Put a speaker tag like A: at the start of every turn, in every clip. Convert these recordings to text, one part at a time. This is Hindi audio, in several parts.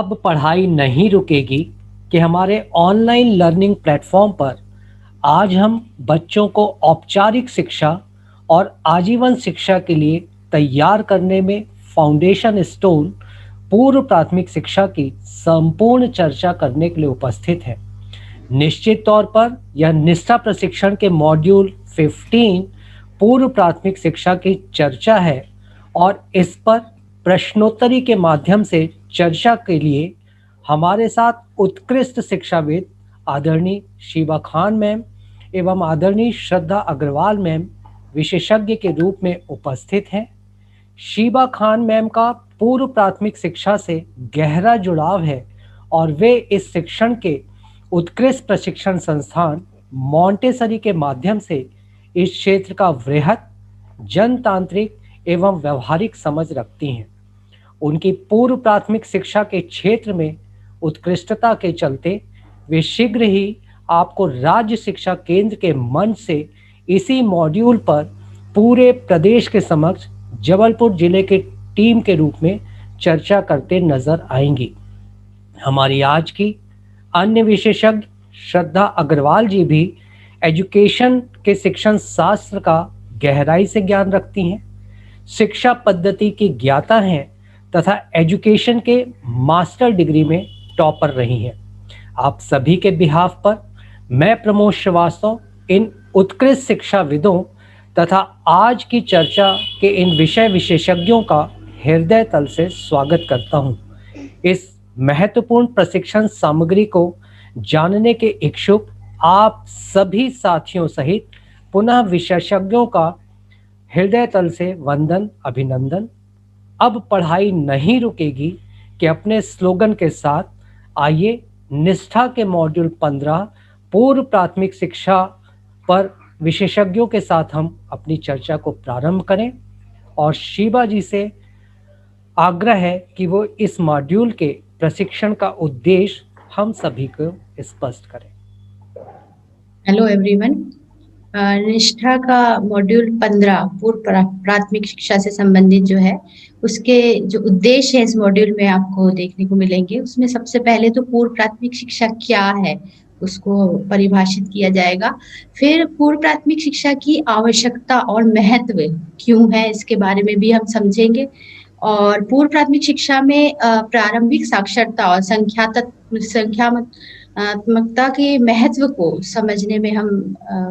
A: अब पढ़ाई नहीं रुकेगी कि हमारे ऑनलाइन लर्निंग प्लेटफॉर्म पर आज हम बच्चों को औपचारिक शिक्षा और आजीवन शिक्षा के लिए तैयार करने में फाउंडेशन स्टोन पूर्व प्राथमिक शिक्षा की संपूर्ण चर्चा करने के लिए उपस्थित हैं। निश्चित तौर पर यह निष्ठा प्रशिक्षण के मॉड्यूल 15 पूर्व प्राथमिक शिक्षा की चर्चा है और इस पर प्रश्नोत्तरी के माध्यम से चर्चा के लिए हमारे साथ उत्कृष्ट शिक्षाविद आदरणीय शीबा खान मैम एवं आदरणीय श्रद्धा अग्रवाल मैम विशेषज्ञ के रूप में उपस्थित हैं। शीबा खान मैम का पूर्व प्राथमिक शिक्षा से गहरा जुड़ाव है और वे इस शिक्षण के उत्कृष्ट प्रशिक्षण संस्थान मॉन्टेसरी के माध्यम से इस क्षेत्र का वृहद जनतांत्रिक एवं व्यवहारिक समझ रखती हैं। उनकी पूर्व प्राथमिक शिक्षा के क्षेत्र में उत्कृष्टता के चलते वे शीघ्र ही आपको राज्य शिक्षा केंद्र के मंच से इसी मॉड्यूल पर पूरे प्रदेश के समक्ष जबलपुर जिले के टीम के रूप में चर्चा करते नजर आएंगी। हमारी आज की अन्य विशेषज्ञ श्रद्धा अग्रवाल जी भी एजुकेशन के शिक्षण शास्त्र का गहराई से ज्ञान रखती हैं, शिक्षा पद्धति की ज्ञाता हैं तथा एजुकेशन के मास्टर डिग्री में टॉपर रही हैं। आप सभी के बिहाफ पर मैं प्रमोद श्रीवास्तव इन उत्कृष्ट शिक्षाविदों तथा आज की चर्चा के इन विषय विशेषज्ञों का हृदय तल से स्वागत करता हूं। इस महत्वपूर्ण प्रशिक्षण सामग्री को जानने के इच्छुक आप सभी साथियों सहित पुनः विशेषज्ञों का हृदय तल से वंदन अभिनंदन। अब पढ़ाई नहीं रुकेगी कि अपने स्लोगन के साथ आइए निष्ठा के मॉड्यूल 15 पूर्व प्राथमिक शिक्षा पर विशेषज्ञों के साथ हम अपनी चर्चा को प्रारंभ करें और शीबा जी से आग्रह है कि वो इस मॉड्यूल के प्रशिक्षण का उद्देश्य हम सभी को स्पष्ट करें।
B: Hello everyone. निष्ठा का मॉड्यूल 15 पूर्व प्राथमिक शिक्षा से संबंधित जो है उसके जो उद्देश्य है इस मॉड्यूल में आपको देखने को मिलेंगे। उसमें सबसे पहले तो पूर्व प्राथमिक शिक्षा क्या है उसको परिभाषित किया जाएगा। फिर पूर्व प्राथमिक शिक्षा की आवश्यकता और महत्व क्यों है इसके बारे में भी हम समझेंगे। और पूर्व प्राथमिक शिक्षा में प्रारंभिक साक्षरता और संख्यात्मकता के महत्व को समझने में हम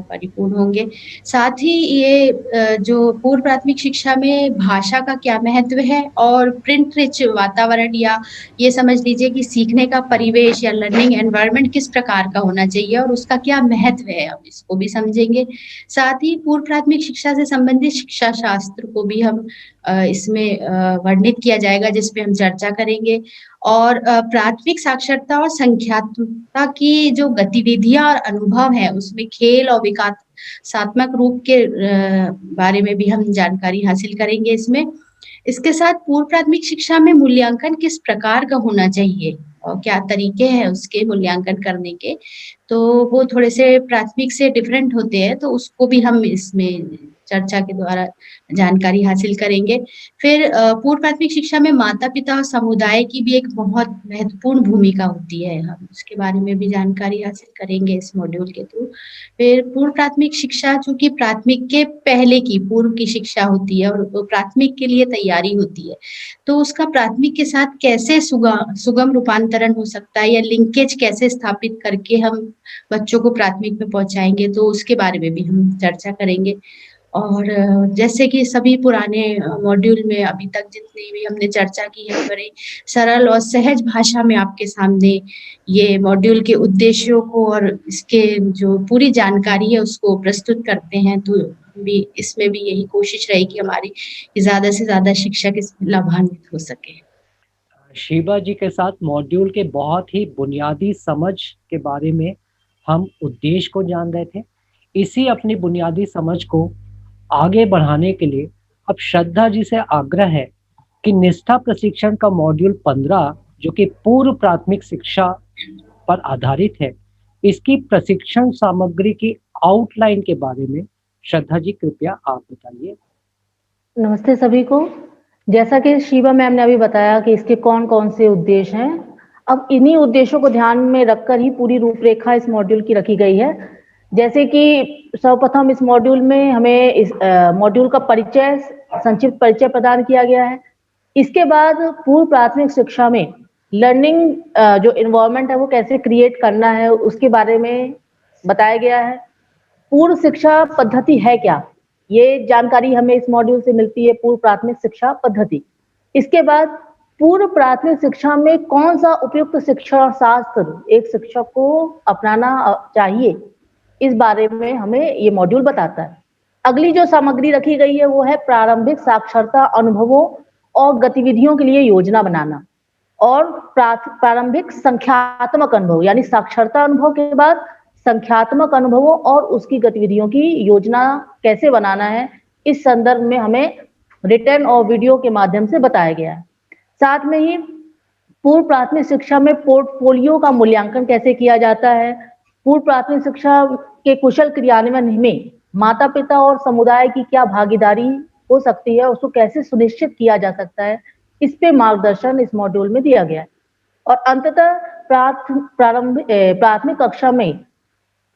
B: परिपूर्ण होंगे। साथ ही ये जो पूर्व प्राथमिक शिक्षा में भाषा का क्या महत्व है और प्रिंट रिच वातावरण या ये समझ लीजिए कि सीखने का परिवेश या लर्निंग एनवायरनमेंट किस प्रकार का होना चाहिए और उसका क्या महत्व है, हम इसको भी समझेंगे। साथ ही पूर्व प्राथमिक शिक्षा से संबंधित शिक्षा शास्त्र को भी हम इसमें वर्णित किया जाएगा जिसपे हम चर्चा करेंगे। और प्राथमिक साक्षरता और संख्यात्मकता की जो गतिविधियां और अनुभव है उसमें खेल और विकासात्मक रूप के बारे में भी हम जानकारी हासिल करेंगे इसमें। इसके साथ पूर्व प्राथमिक शिक्षा में मूल्यांकन किस प्रकार का होना चाहिए और क्या तरीके हैं उसके मूल्यांकन करने के, तो वो थोड़े से प्राथमिक से डिफरेंट होते हैं, तो उसको भी हम इसमें चर्चा के द्वारा जानकारी हासिल करेंगे। फिर पूर्व प्राथमिक शिक्षा में माता-पिता और समुदाय की भी एक बहुत महत्वपूर्ण भूमिका होती है, हम उसके बारे में भी जानकारी हासिल करेंगे इस मॉड्यूल के थ्रू। फिर पूर्व प्राथमिक शिक्षा चूँकि प्राथमिक के पहले की पूर्व की शिक्षा होती है और वो प्राथमिक के लिए तैयारी होती है, तो उसका प्राथमिक के साथ कैसे सुगम रूपांतरण हो सकता है या लिंकेज कैसे स्थापित करके हम बच्चों को प्राथमिक में पहुँचाएँगे, तो उसके बारे में भी हम चर्चा करेंगे। और जैसे कि सभी पुराने मॉड्यूल में अभी तक जितनी भी हमने चर्चा की है, बड़े सरल और सहज भाषा में आपके सामने ये मॉड्यूल के उद्देश्यों को और इसके जो पूरी जानकारी है उसको प्रस्तुत करते हैं। तो भी इसमें भी यही कोशिश रहेगी हमारी कि ज़्यादा से ज़्यादा शिक्षक इसमें लाभान्वित हो सके।
A: शीबा जी के साथ मॉड्यूल के बहुत ही बुनियादी समझ के बारे में हम उद्देश्य को जान रहे थे। इसी अपनी बुनियादी समझ को आगे बढ़ाने के लिए अब श्रद्धा जी से आग्रह है कि निष्ठा प्रशिक्षण का मॉड्यूल 15 जो कि पूर्व प्राथमिक शिक्षा पर आधारित है, इसकी प्रशिक्षण सामग्री की आउटलाइन के बारे में श्रद्धा जी कृपया आप बताइए।
C: नमस्ते सभी को। जैसा कि शीबा मैम ने अभी बताया कि इसके कौन-कौन से उद्देश्य हैं, अब इन्हीं उद्देश्यों को ध्यान में रखकर ही पूरी रूपरेखा इस मॉड्यूल की रखी गई है। जैसे कि सर्वप्रथम इस मॉड्यूल में हमें इस मॉड्यूल का परिचय, संक्षिप्त परिचय प्रदान किया गया है। इसके बाद पूर्व प्राथमिक शिक्षा में लर्निंग जो एनवायरनमेंट है वो कैसे क्रिएट करना है उसके बारे में बताया गया है। पूर्व शिक्षा पद्धति है क्या, ये जानकारी हमें इस मॉड्यूल से मिलती है, पूर्व प्राथमिक शिक्षा पद्धति। इसके बाद पूर्व प्राथमिक शिक्षा में कौन सा उपयुक्त शिक्षा शास्त्र एक शिक्षक को अपनाना चाहिए, इस बारे में हमें ये मॉड्यूल बताता है। अगली जो सामग्री रखी गई है वो है प्रारंभिक साक्षरता अनुभवों और गतिविधियों के लिए योजना बनाना, और प्रारंभिक संख्यात्मक अनुभव यानी साक्षरता अनुभव के बाद संख्यात्मक अनुभवों और उसकी गतिविधियों की योजना कैसे बनाना है, इस संदर्भ में हमें रिटर्न और वीडियो के माध्यम से बताया गया है। साथ में ही पूर्व प्राथमिक शिक्षा में पोर्टफोलियो का मूल्यांकन कैसे किया जाता है, पूर्व प्राथमिक शिक्षा के कुशल क्रियान्वयन में माता पिता और समुदाय की क्या भागीदारी हो सकती है, उसको कैसे सुनिश्चित किया जा सकता है, इस पे मार्गदर्शन इस मॉड्यूल में दिया गया है। और अंततः प्राथमिक कक्षा में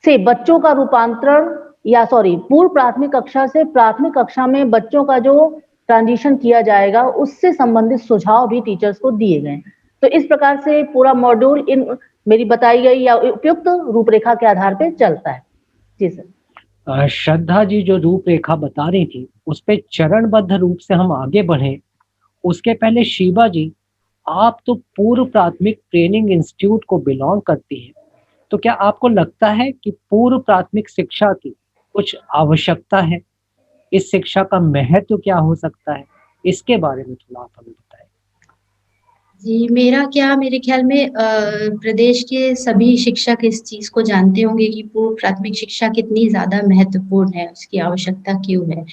C: से बच्चों का रूपांतरण पूर्व प्राथमिक कक्षा से प्राथमिक कक्षा में बच्चों का जो ट्रांजिशन किया जाएगा उससे संबंधित सुझाव भी टीचर्स को दिए गए। तो इस प्रकार से पूरा मॉड्यूल इन मेरी बताई गई या उपयुक्त रूपरेखा के आधार पे चलता है। जी सर।
A: श्रद्धा जी जो रूपरेखा बता रही थी उस पे चरणबद्ध रूप से हम आगे बढ़े उसके पहले शिवा जी, आप तो पूर्व प्राथमिक ट्रेनिंग इंस्टीट्यूट को बिलोंग करती हैं, तो क्या आपको लगता है कि पूर्व प्राथमिक शिक्षा की कुछ आवश्यकता है? इस शिक्षा का महत्व क्या हो सकता है? इसके बारे में थोड़ा आप हमें बताएं।
B: जी, मेरे ख्याल में प्रदेश के सभी शिक्षक इस चीज़ को जानते होंगे कि पूर्व प्राथमिक शिक्षा कितनी ज़्यादा महत्वपूर्ण है, उसकी आवश्यकता क्यों है।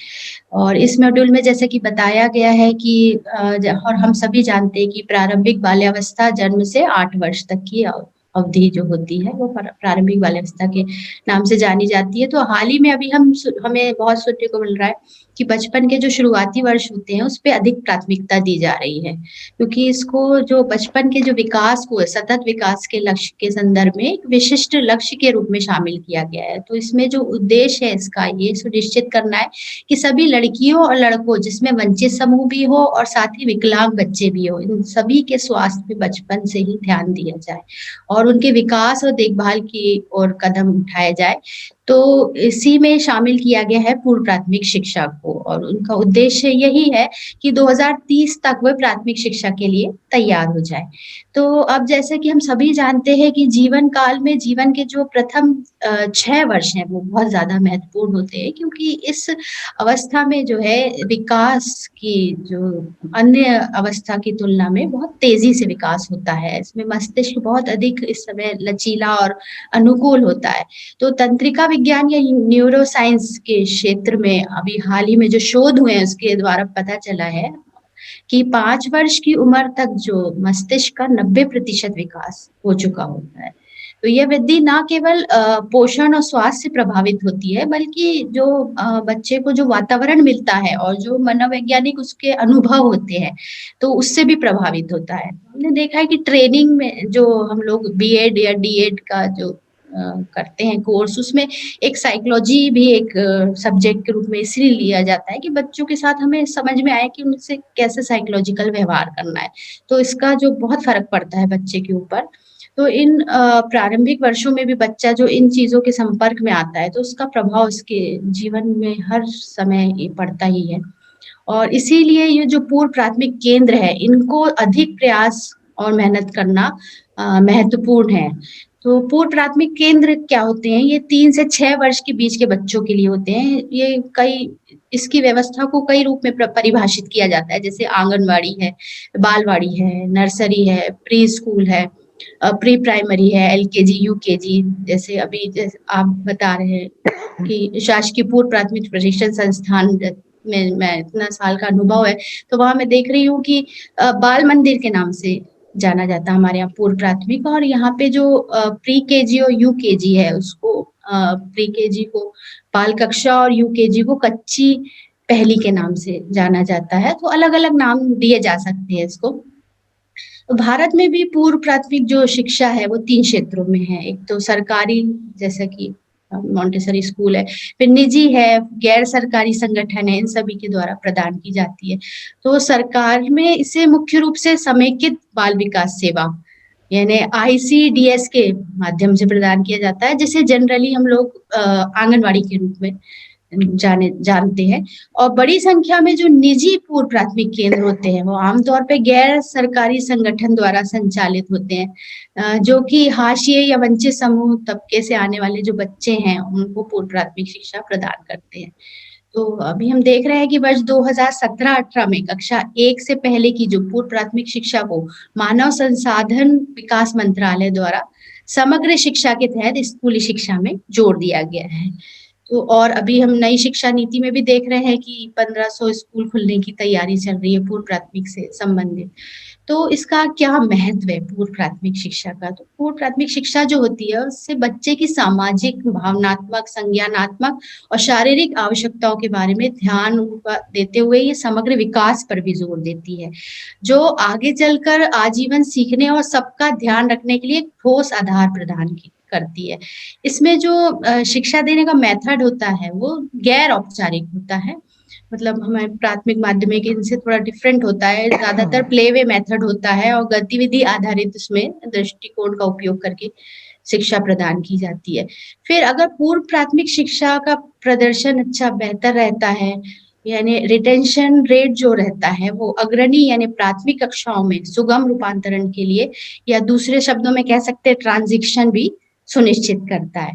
B: और इस मॉड्यूल में जैसे कि बताया गया है कि और हम सभी जानते हैं कि प्रारंभिक बाल्यावस्था जन्म से 8 वर्ष तक की अवधि जो होती है वो प्रारंभिक बाल्यावस्था के नाम से जानी जाती है। तो हाल ही में अभी हमें बहुत सुनने को मिल रहा है कि बचपन के जो शुरुआती वर्ष होते हैं उस पे अधिक प्राथमिकता दी जा रही है, क्योंकि इसको जो बचपन के जो विकास को सतत विकास के लक्ष्य के संदर्भ में एक विशिष्ट लक्ष्य के रूप में शामिल किया गया है। तो इसमें जो उद्देश्य है इसका ये सुनिश्चित करना है कि सभी लड़कियों और लड़कों, जिसमें वंचित समूह भी हो और साथ ही विकलांग बच्चे भी हो, इन सभी के स्वास्थ्य पे बचपन से ही ध्यान दिया जाए और उनके विकास और देखभाल की ओर कदम उठाए जाए। तो इसी में शामिल किया गया है पूर्व प्राथमिक शिक्षा को, और उनका उद्देश्य यही है कि 2030 तक वह प्राथमिक शिक्षा के लिए तैयार हो जाए। तो अब जैसे कि हम सभी जानते हैं कि जीवन काल में जीवन के जो प्रथम 6 वर्ष हैं वो बहुत ज़्यादा महत्वपूर्ण होते हैं, क्योंकि इस अवस्था में जो है विकास की जो अन्य अवस्था की तुलना में बहुत तेज़ी से विकास होता है। इसमें मस्तिष्क बहुत अधिक इस समय लचीला और अनुकूल होता है। तो तंत्रिका विज्ञान या न्यूरो साइंस के क्षेत्र में अभी हाल ही में जो शोध हुए हैं उसके द्वारा पता चला है कि 5 वर्ष की उम्र तक जो मस्तिष्क का 90% विकास हो चुका होता है। तो यह वृद्धि ना केवल पोषण और स्वास्थ्य से प्रभावित होती है, बल्कि जो बच्चे को जो वातावरण मिलता है और जो मनोवैज्ञानिक उसके अनुभव होते हैं, तो उससे भी प्रभावित होता है। हमने देखा है कि ट्रेनिंग में जो हम लोग बीएड या डीएड का जो करते हैं कोर्स, उसमें एक साइकोलॉजी भी एक सब्जेक्ट के रूप में इसलिए लिया जाता है कि बच्चों के साथ हमें समझ में आए कि उनसे कैसे साइकोलॉजिकल व्यवहार करना है। तो इसका जो बहुत फ़र्क पड़ता है बच्चे के ऊपर। तो इन प्रारंभिक वर्षों में भी बच्चा जो इन चीज़ों के संपर्क में आता है, तो उसका प्रभाव उसके जीवन में हर समय ये पड़ता ही है। और इसीलिए ये जो पूर्व प्राथमिक केंद्र है, इनको अधिक प्रयास और मेहनत करना महत्वपूर्ण है। तो पूर्व प्राथमिक केंद्र क्या होते हैं? ये 3 से 6 वर्ष के बीच के बच्चों के लिए होते हैं। इसकी व्यवस्था को कई रूप में परिभाषित किया जाता है, जैसे आंगनवाड़ी है, बालवाड़ी है, नर्सरी है, प्री स्कूल है, प्री प्राइमरी है, एलकेजी, यूकेजी। जैसे आप बता रहे हैं कि शासकीय पूर्व प्राथमिक प्रशिक्षण संस्थान में मैं इतना साल का अनुभव है, तो वहाँ मैं देख रही हूँ कि बाल मंदिर के नाम से जाना जाता है हमारे यहाँ पूर्व प्राथमिक। और यहाँ पे जो प्री केजी और यूकेजी है उसको प्री केजी को बाल कक्षा और यूकेजी को कच्ची पहली के नाम से जाना जाता है। तो अलग-अलग नाम दिए जा सकते हैं इसको। भारत में भी पूर्व प्राथमिक जो शिक्षा है वो 3 क्षेत्रों में है। एक तो सरकारी, जैसा कि मॉन्टेसरी स्कूल है, फिर निजी है, गैर सरकारी संगठन है, इन सभी के द्वारा प्रदान की जाती है। तो सरकार में इसे मुख्य रूप से समेकित बाल विकास सेवा यानी आईसीडीएस के माध्यम से प्रदान किया जाता है, जिसे जनरली हम लोग आंगनवाड़ी के रूप में जानते हैं। और बड़ी संख्या में जो निजी पूर्व प्राथमिक केंद्र होते हैं वो आमतौर पे गैर सरकारी संगठन द्वारा संचालित होते हैं, जो कि हाशिए या वंचित समूह तबके से आने वाले जो बच्चे हैं उनको पूर्व प्राथमिक शिक्षा प्रदान करते हैं। तो अभी हम देख रहे हैं कि वर्ष 2017-18 में कक्षा 1 से पहले की जो पूर्व प्राथमिक शिक्षा को मानव संसाधन विकास मंत्रालय द्वारा समग्र शिक्षा के तहत स्कूली शिक्षा में जोड़ दिया गया है। तो और अभी हम नई शिक्षा नीति में भी देख रहे हैं कि 1500 स्कूल खुलने की तैयारी चल रही है पूर्व प्राथमिक से संबंधित। तो इसका क्या महत्व है पूर्व प्राथमिक शिक्षा का? तो पूर्व प्राथमिक शिक्षा जो होती है उससे बच्चे की सामाजिक, भावनात्मक, संज्ञानात्मक और शारीरिक आवश्यकताओं के बारे में ध्यान देते हुए ये समग्र विकास पर भी जोर देती है, जो आगे चलकर आजीवन सीखने और सबका ध्यान रखने के लिए एक ठोस आधार प्रदान करती है। इसमें जो शिक्षा देने का मेथड होता है वो गैर औपचारिक होता है, मतलब हमारे प्राथमिक माध्यमिक इनसे थोड़ा डिफरेंट होता है। ज्यादातर प्ले वे मेथड होता है और गतिविधि आधारित उसमें दृष्टिकोण का उपयोग करके शिक्षा प्रदान की जाती है। फिर अगर पूर्व प्राथमिक शिक्षा का प्रदर्शन अच्छा बेहतर रहता है, यानी रिटेंशन रेट जो रहता है वो अग्रणी यानी प्राथमिक कक्षाओं में सुगम रूपांतरण के लिए, या दूसरे शब्दों में कह सकते हैं ट्रांजिशन भी सुनिश्चित करता है।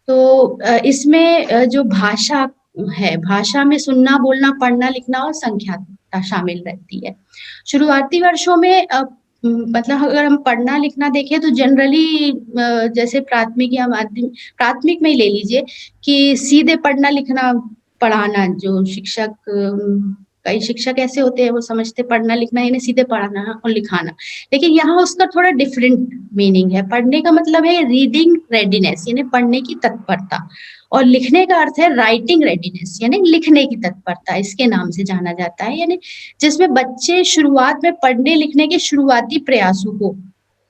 B: तो इसमें जो भाषा है, भाषा में सुनना, बोलना, पढ़ना, लिखना और संख्यात्मकता शामिल रहती है। शुरुआती वर्षों में मतलब अगर हम पढ़ना लिखना देखें तो जनरली जैसे प्राथमिक या माध्यमिक, प्राथमिक में ही ले लीजिए कि सीधे पढ़ना लिखना पढ़ाना, जो शिक्षक कई शिक्षक ऐसे होते हैं वो समझते पढ़ना लिखना यानी सीधे पढ़ाना और लिखाना, लेकिन यहाँ उसका थोड़ा डिफरेंट मीनिंग है। पढ़ने का मतलब है रीडिंग रेडीनेस यानी पढ़ने की तत्परता, और लिखने का अर्थ है राइटिंग रेडीनेस यानी लिखने की तत्परता, इसके नाम से जाना जाता है। यानी जिसमें बच्चे शुरुआत में पढ़ने लिखने के शुरुआती प्रयासों को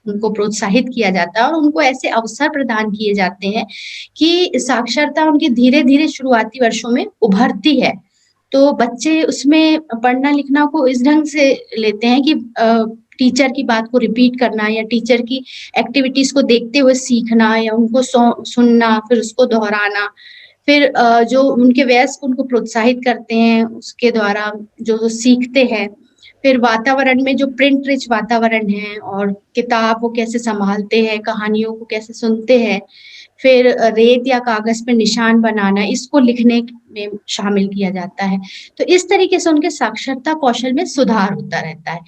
B: उनको प्रोत्साहित किया जाता है और उनको ऐसे अवसर प्रदान किए जाते हैं कि साक्षरता उनकी धीरे धीरे शुरुआती वर्षों में उभरती है। तो बच्चे उसमें पढ़ना लिखना को इस ढंग से लेते हैं कि टीचर की बात को रिपीट करना या टीचर की एक्टिविटीज को देखते हुए सीखना या उनको सुनना, फिर उसको दोहराना, फिर जो उनके वयस्क उनको प्रोत्साहित करते हैं उसके द्वारा जो सीखते हैं। फिर वातावरण में जो प्रिंट रिच वातावरण है और किताब वो कैसे संभालते हैं, कहानियों को कैसे सुनते हैं, फिर रेत या कागज पे निशान बनाना, इसको लिखने में शामिल किया जाता है। तो इस तरीके से उनके साक्षरता कौशल में सुधार होता रहता है।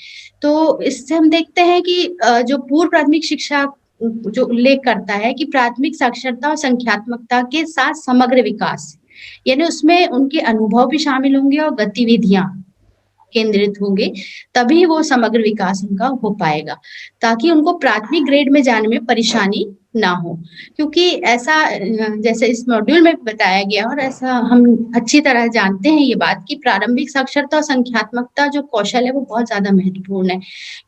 B: तो इससे हम देखते हैं कि जो पूर्व प्राथमिक शिक्षा जो उल्लेख करता है कि प्राथमिक साक्षरता और संख्यात्मकता के साथ समग्र विकास, यानी उसमें उनके अनुभव भी शामिल होंगे और गतिविधियां केंद्रित होंगे, तभी वो समग्र विकास उनका हो पाएगा, ताकि उनको प्राथमिक ग्रेड में जाने में परेशानी ना हो। क्योंकि ऐसा जैसे इस मॉड्यूल में बताया गया और ऐसा हम अच्छी तरह जानते हैं ये बात कि प्रारंभिक साक्षरता और संख्यात्मकता जो कौशल है वो बहुत ज्यादा महत्वपूर्ण है।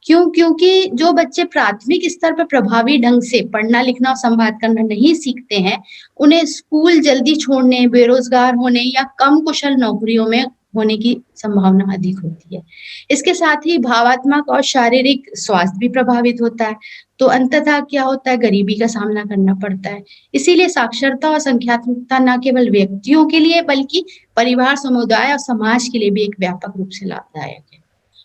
B: क्योंकि जो बच्चे प्राथमिक स्तर पर प्रभावी ढंग से पढ़ना लिखना और संवाद करना नहीं सीखते हैं, उन्हें स्कूल जल्दी छोड़ने, बेरोजगार होने या कम कुशल नौकरियों में होने की संभावना अधिक होती है। इसके साथ ही भावात्मक और शारीरिक स्वास्थ्य भी प्रभावित होता है। तो अंततः क्या होता है, गरीबी का सामना करना पड़ता है। इसीलिए साक्षरता और संख्यात्मकता न केवल व्यक्तियों के लिए बल्कि परिवार, समुदाय और समाज के लिए भी एक व्यापक रूप से लाभदायक है।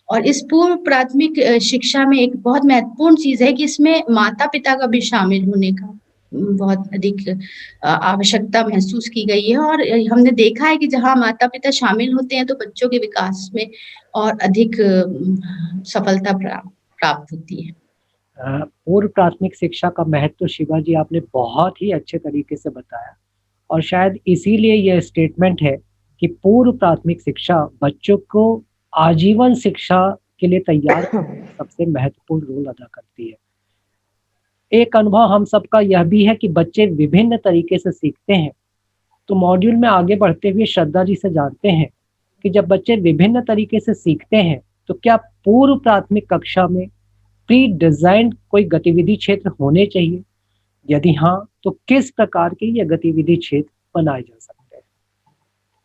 B: और इस पूर्व प्राथमिक शिक्षा में एक बहुत महत्वपूर्ण चीज है कि इसमें माता पिता का भी शामिल होने का बहुत अधिक आवश्यकता महसूस की गई है। और हमने देखा है कि जहाँ माता पिता शामिल होते हैं तो बच्चों के विकास में और अधिक सफलता प्राप्त होती है।
A: पूर्व प्राथमिक शिक्षा का महत्व शिवा जी आपने बहुत ही अच्छे तरीके से बताया, और शायद इसीलिए यह स्टेटमेंट है कि पूर्व प्राथमिक शिक्षा बच्चों को आजीवन शिक्षा के लिए तैयार सबसे महत्वपूर्ण रोल अदा करती है। एक अनुभव हम सबका यह भी है कि बच्चे विभिन्न तरीके से सीखते हैं। तो मॉड्यूल में आगे बढ़ते हुए श्रद्धा जी से जानते हैं कि जब बच्चे विभिन्न तरीके से सीखते हैं तो क्या पूर्व प्राथमिक कक्षा में प्री डिजाइन्ड कोई गतिविधि क्षेत्र होने चाहिए? यदि हाँ, तो किस प्रकार के ये गतिविधि क्षेत्र बनाए जा सकते हैं?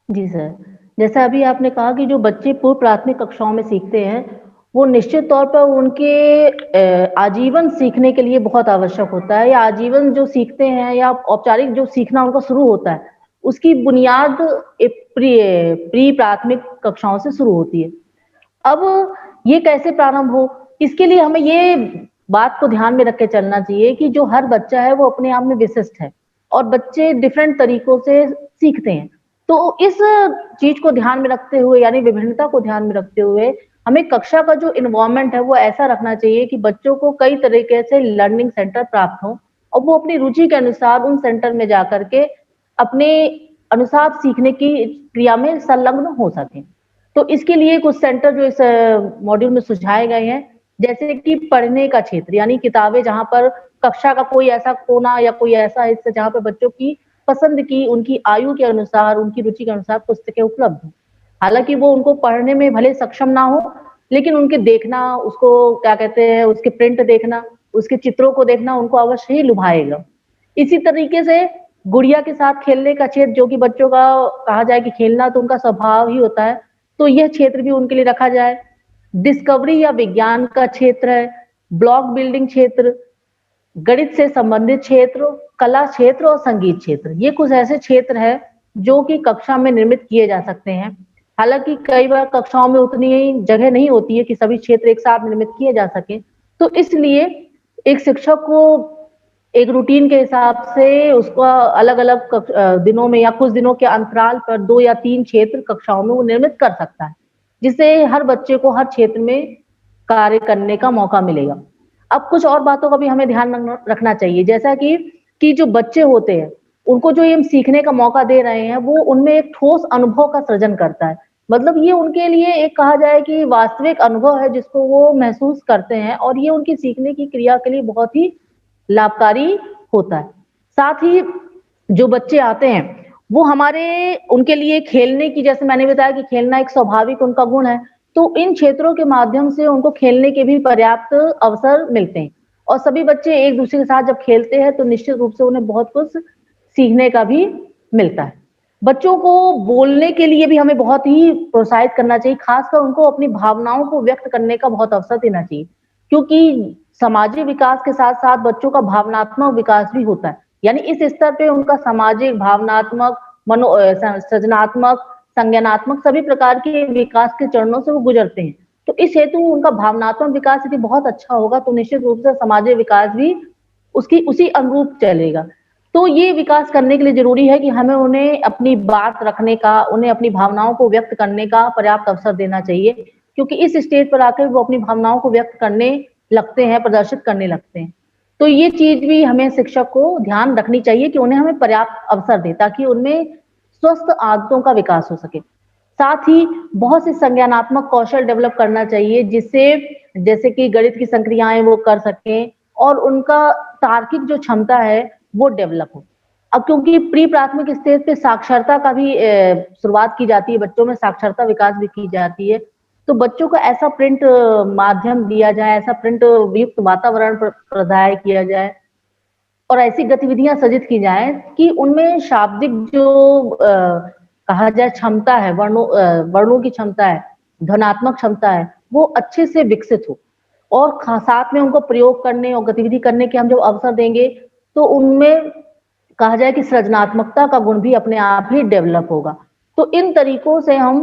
C: जी सर। जैसा अभी आपने कहा कि जो बच्चे पूर्व प्राथमिक कक्षाओं में सीखते हैं, वो निश्चित तौर पर उनके आजीवन सीखने के लिए बहुत आवश्यक होता है, या आजीवन जो सीखते हैं या औपचारिक जो सीखना उनका शुरू होता है, उसकी बुनियाद प्री प्री प्राथमिक कक्षाओं से शुरू होती है। अब ये कैसे प्रारंभ हो, इसके लिए हमें ये बात को ध्यान में रख के चलना चाहिए कि जो हर बच्चा है वो अपने आप में विशिष्ट है और बच्चे डिफरेंट तरीकों से सीखते हैं। तो इस चीज को ध्यान में रखते हुए, यानी विभिन्नता को ध्यान में रखते हुए, हमें कक्षा का जो एनवायरनमेंट है वो ऐसा रखना चाहिए कि बच्चों को कई तरीके से लर्निंग सेंटर प्राप्त हो और वो अपनी रुचि के अनुसार उन सेंटर में जाकर के अपने अनुसार सीखने की क्रिया में संलग्न हो सकें। तो इसके लिए कुछ सेंटर जो इस मॉड्यूल में सुझाए गए हैं, जैसे कि पढ़ने का क्षेत्र, यानी किताबें जहाँ पर कक्षा का कोई ऐसा कोना या कोई ऐसा हिस्सा जहाँ पर बच्चों की पसंद की, उनकी आयु के अनुसार, उनकी रुचि के अनुसार पुस्तकें उपलब्ध हों। हालाँकि वो उनको पढ़ने में भले सक्षम ना हो, लेकिन उनके देखना, उसको क्या कहते हैं, उसके प्रिंट देखना, उसके चित्रों को देखना उनको अवश्य ही लुभाएगा। इसी तरीके से गुड़िया के साथ खेलने का क्षेत्र, जो कि बच्चों का कहा जाए कि खेलना तो उनका स्वभाव ही होता है, तो यह क्षेत्र भी उनके लिए रखा जाए। डिस्कवरी या विज्ञान का क्षेत्र है, ब्लॉक बिल्डिंग क्षेत्र, गणित से संबंधित क्षेत्र, कला क्षेत्र और संगीत क्षेत्र। ये कुछ ऐसे क्षेत्र हैं जो कि कक्षा में निर्मित किए जा सकते हैं। हालाँकि कई बार कक्षाओं में उतनी जगह नहीं होती है कि सभी क्षेत्र एक साथ निर्मित किए जा सकें। तो इसलिए एक शिक्षक को एक रूटीन के हिसाब से उसको अलग-अलग दिनों में या कुछ दिनों के अंतराल पर 2 या 3 क्षेत्र कक्षाओं में वो निर्मित कर सकता है, जिससे हर बच्चे को हर क्षेत्र में कार्य करने का मौका मिलेगा। अब कुछ और बातों का भी हमें ध्यान रखना चाहिए, जैसा कि जो बच्चे होते हैं, उनको जो ये हम सीखने का मौका दे रहे हैं, वो उनमें एक ठोस अनुभव का सृजन करता है। मतलब ये उनके लिए एक कहा जाए कि वास्तविक अनुभव है जिसको वो महसूस करते हैं और ये उनकी सीखने की क्रिया के लिए बहुत ही लाभकारी होता है। साथ ही जो बच्चे आते हैं, वो हमारे उनके लिए खेलने की, जैसे मैंने बताया कि खेलना एक स्वाभाविक उनका गुण है, तो इन क्षेत्रों के माध्यम से उनको खेलने के भी पर्याप्त अवसर मिलते हैं और सभी बच्चे एक-दूसरे के साथ जब खेलते हैं, तो निश्चित रूप से उन्हें बहुत कुछ सीखने का भी मिलता है। बच्चों को बोलने के लिए भी हमें बहुत ही प्रोत्साहित करना चाहिए, खासकर उनको अपनी भावनाओं को व्यक्त करने का बहुत अवसर देना चाहिए, क्योंकि सामाजिक विकास के साथ-साथ बच्चों का भावनात्मक विकास भी होता है। यानी इस स्तर पे उनका सामाजिक, भावनात्मक, सृजनात्मक, संज्ञानात्मक सभी प्रकार के विकास के चरणों से वो गुजरते हैं। तो इस हेतु उनका भावनात्मक विकास यदि बहुत अच्छा होगा, तो निश्चित रूप से सामाजिक विकास भी उसकी उसी अनुरूप चलेगा। तो ये विकास करने के लिए ज़रूरी है कि हमें उन्हें अपनी बात रखने का, उन्हें अपनी भावनाओं को व्यक्त करने का पर्याप्त अवसर देना चाहिए, क्योंकि इस स्टेज पर आकर वो अपनी भावनाओं को व्यक्त करने लगते हैं, प्रदर्शित करने लगते हैं। तो ये चीज़ भी हमें शिक्षक को ध्यान रखनी चाहिए कि उन्हें हमें पर्याप्त अवसर दें, ताकि उनमें स्वस्थ आदतों का विकास हो सके। साथ ही बहुत से संज्ञानात्मक कौशल डेवलप करना चाहिए, जिससे जैसे कि गणित की संक्रियाएँ वो कर सकें और उनका तार्किक जो क्षमता है, वो डेवलप हो। अब क्योंकि प्री प्राथमिक स्टेज पे साक्षरता का भी शुरुआत की जाती है, बच्चों में साक्षरता विकास भी की जाती है, तो बच्चों को ऐसा प्रिंट माध्यम दिया जाए, ऐसा प्रिंट युक्त वातावरण प्रदाय किया जाए और ऐसी गतिविधियां सृजित की जाएं कि उनमें शाब्दिक जो कहा जाए क्षमता है, वर्णों की क्षमता है, ध्वनात्मक क्षमता है, वो अच्छे से विकसित हो और साथ में उनको प्रयोग करने और गतिविधि करने के हम जब अवसर देंगे, तो उनमें कहा जाए कि सृजनात्मकता का गुण भी अपने आप ही डेवलप होगा। तो इन तरीकों से हम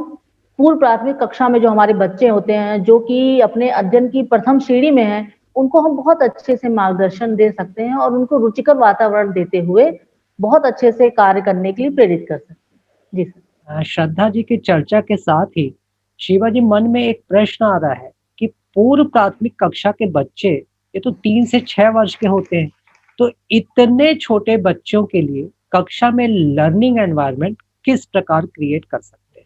C: पूर्व प्राथमिक कक्षा में जो हमारे बच्चे होते हैं, जो कि अपने अध्ययन की प्रथम श्रेणी में हैं, उनको हम बहुत अच्छे से मार्गदर्शन दे सकते हैं और उनको रुचिकर वातावरण देते हुए बहुत अच्छे से कार्य करने के लिए प्रेरित कर सकते हैं। जी सर।
A: श्रद्धा जी की चर्चा के साथ ही शिवा जी, मन में एक प्रश्न आ रहा है कि पूर्व प्राथमिक कक्षा के बच्चे ये तो 3 से 6 वर्ष के होते हैं, तो इतने छोटे बच्चों के लिए कक्षा में लर्निंग एनवायरनमेंट किस प्रकार क्रिएट कर सकते हैं?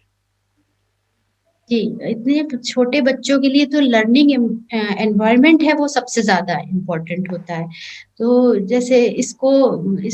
B: जी, इतने छोटे बच्चों के लिए तो लर्निंग एनवायरनमेंट है वो सबसे ज़्यादा इम्पोर्टेंट होता है। तो जैसे इस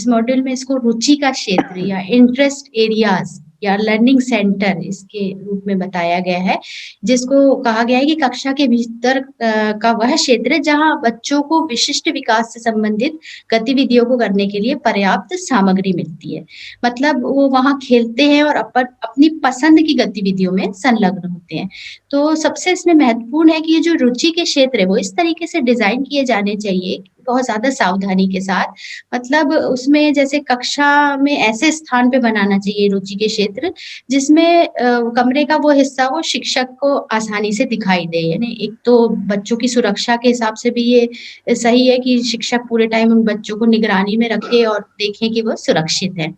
B: मॉड्यूल में इसको रुचि का क्षेत्र या इंटरेस्ट एरियाज़ या लर्निंग सेंटर इसके रूप में बताया गया है, जिसको कहा गया है कि कक्षा के भीतर का वह क्षेत्र है जहाँ बच्चों को विशिष्ट विकास से संबंधित गतिविधियों को करने के लिए पर्याप्त सामग्री मिलती है। मतलब वो वहाँ खेलते हैं और अपनी पसंद की गतिविधियों में संलग्न होते हैं। तो सबसे इसमें महत्वपूर्ण है कि ये जो रुचि के क्षेत्र है वो इस तरीके से डिज़ाइन किए जाने चाहिए, बहुत ज़्यादा सावधानी के साथ। मतलब उसमें जैसे कक्षा में ऐसे स्थान पे बनाना चाहिए रुचि के क्षेत्र, जिसमें कमरे का वो हिस्सा हो शिक्षक को आसानी से दिखाई दे। यानी एक तो बच्चों की सुरक्षा के हिसाब से भी ये सही है कि शिक्षक पूरे टाइम उन बच्चों को निगरानी में रखे और देखें कि वो सुरक्षित हैं।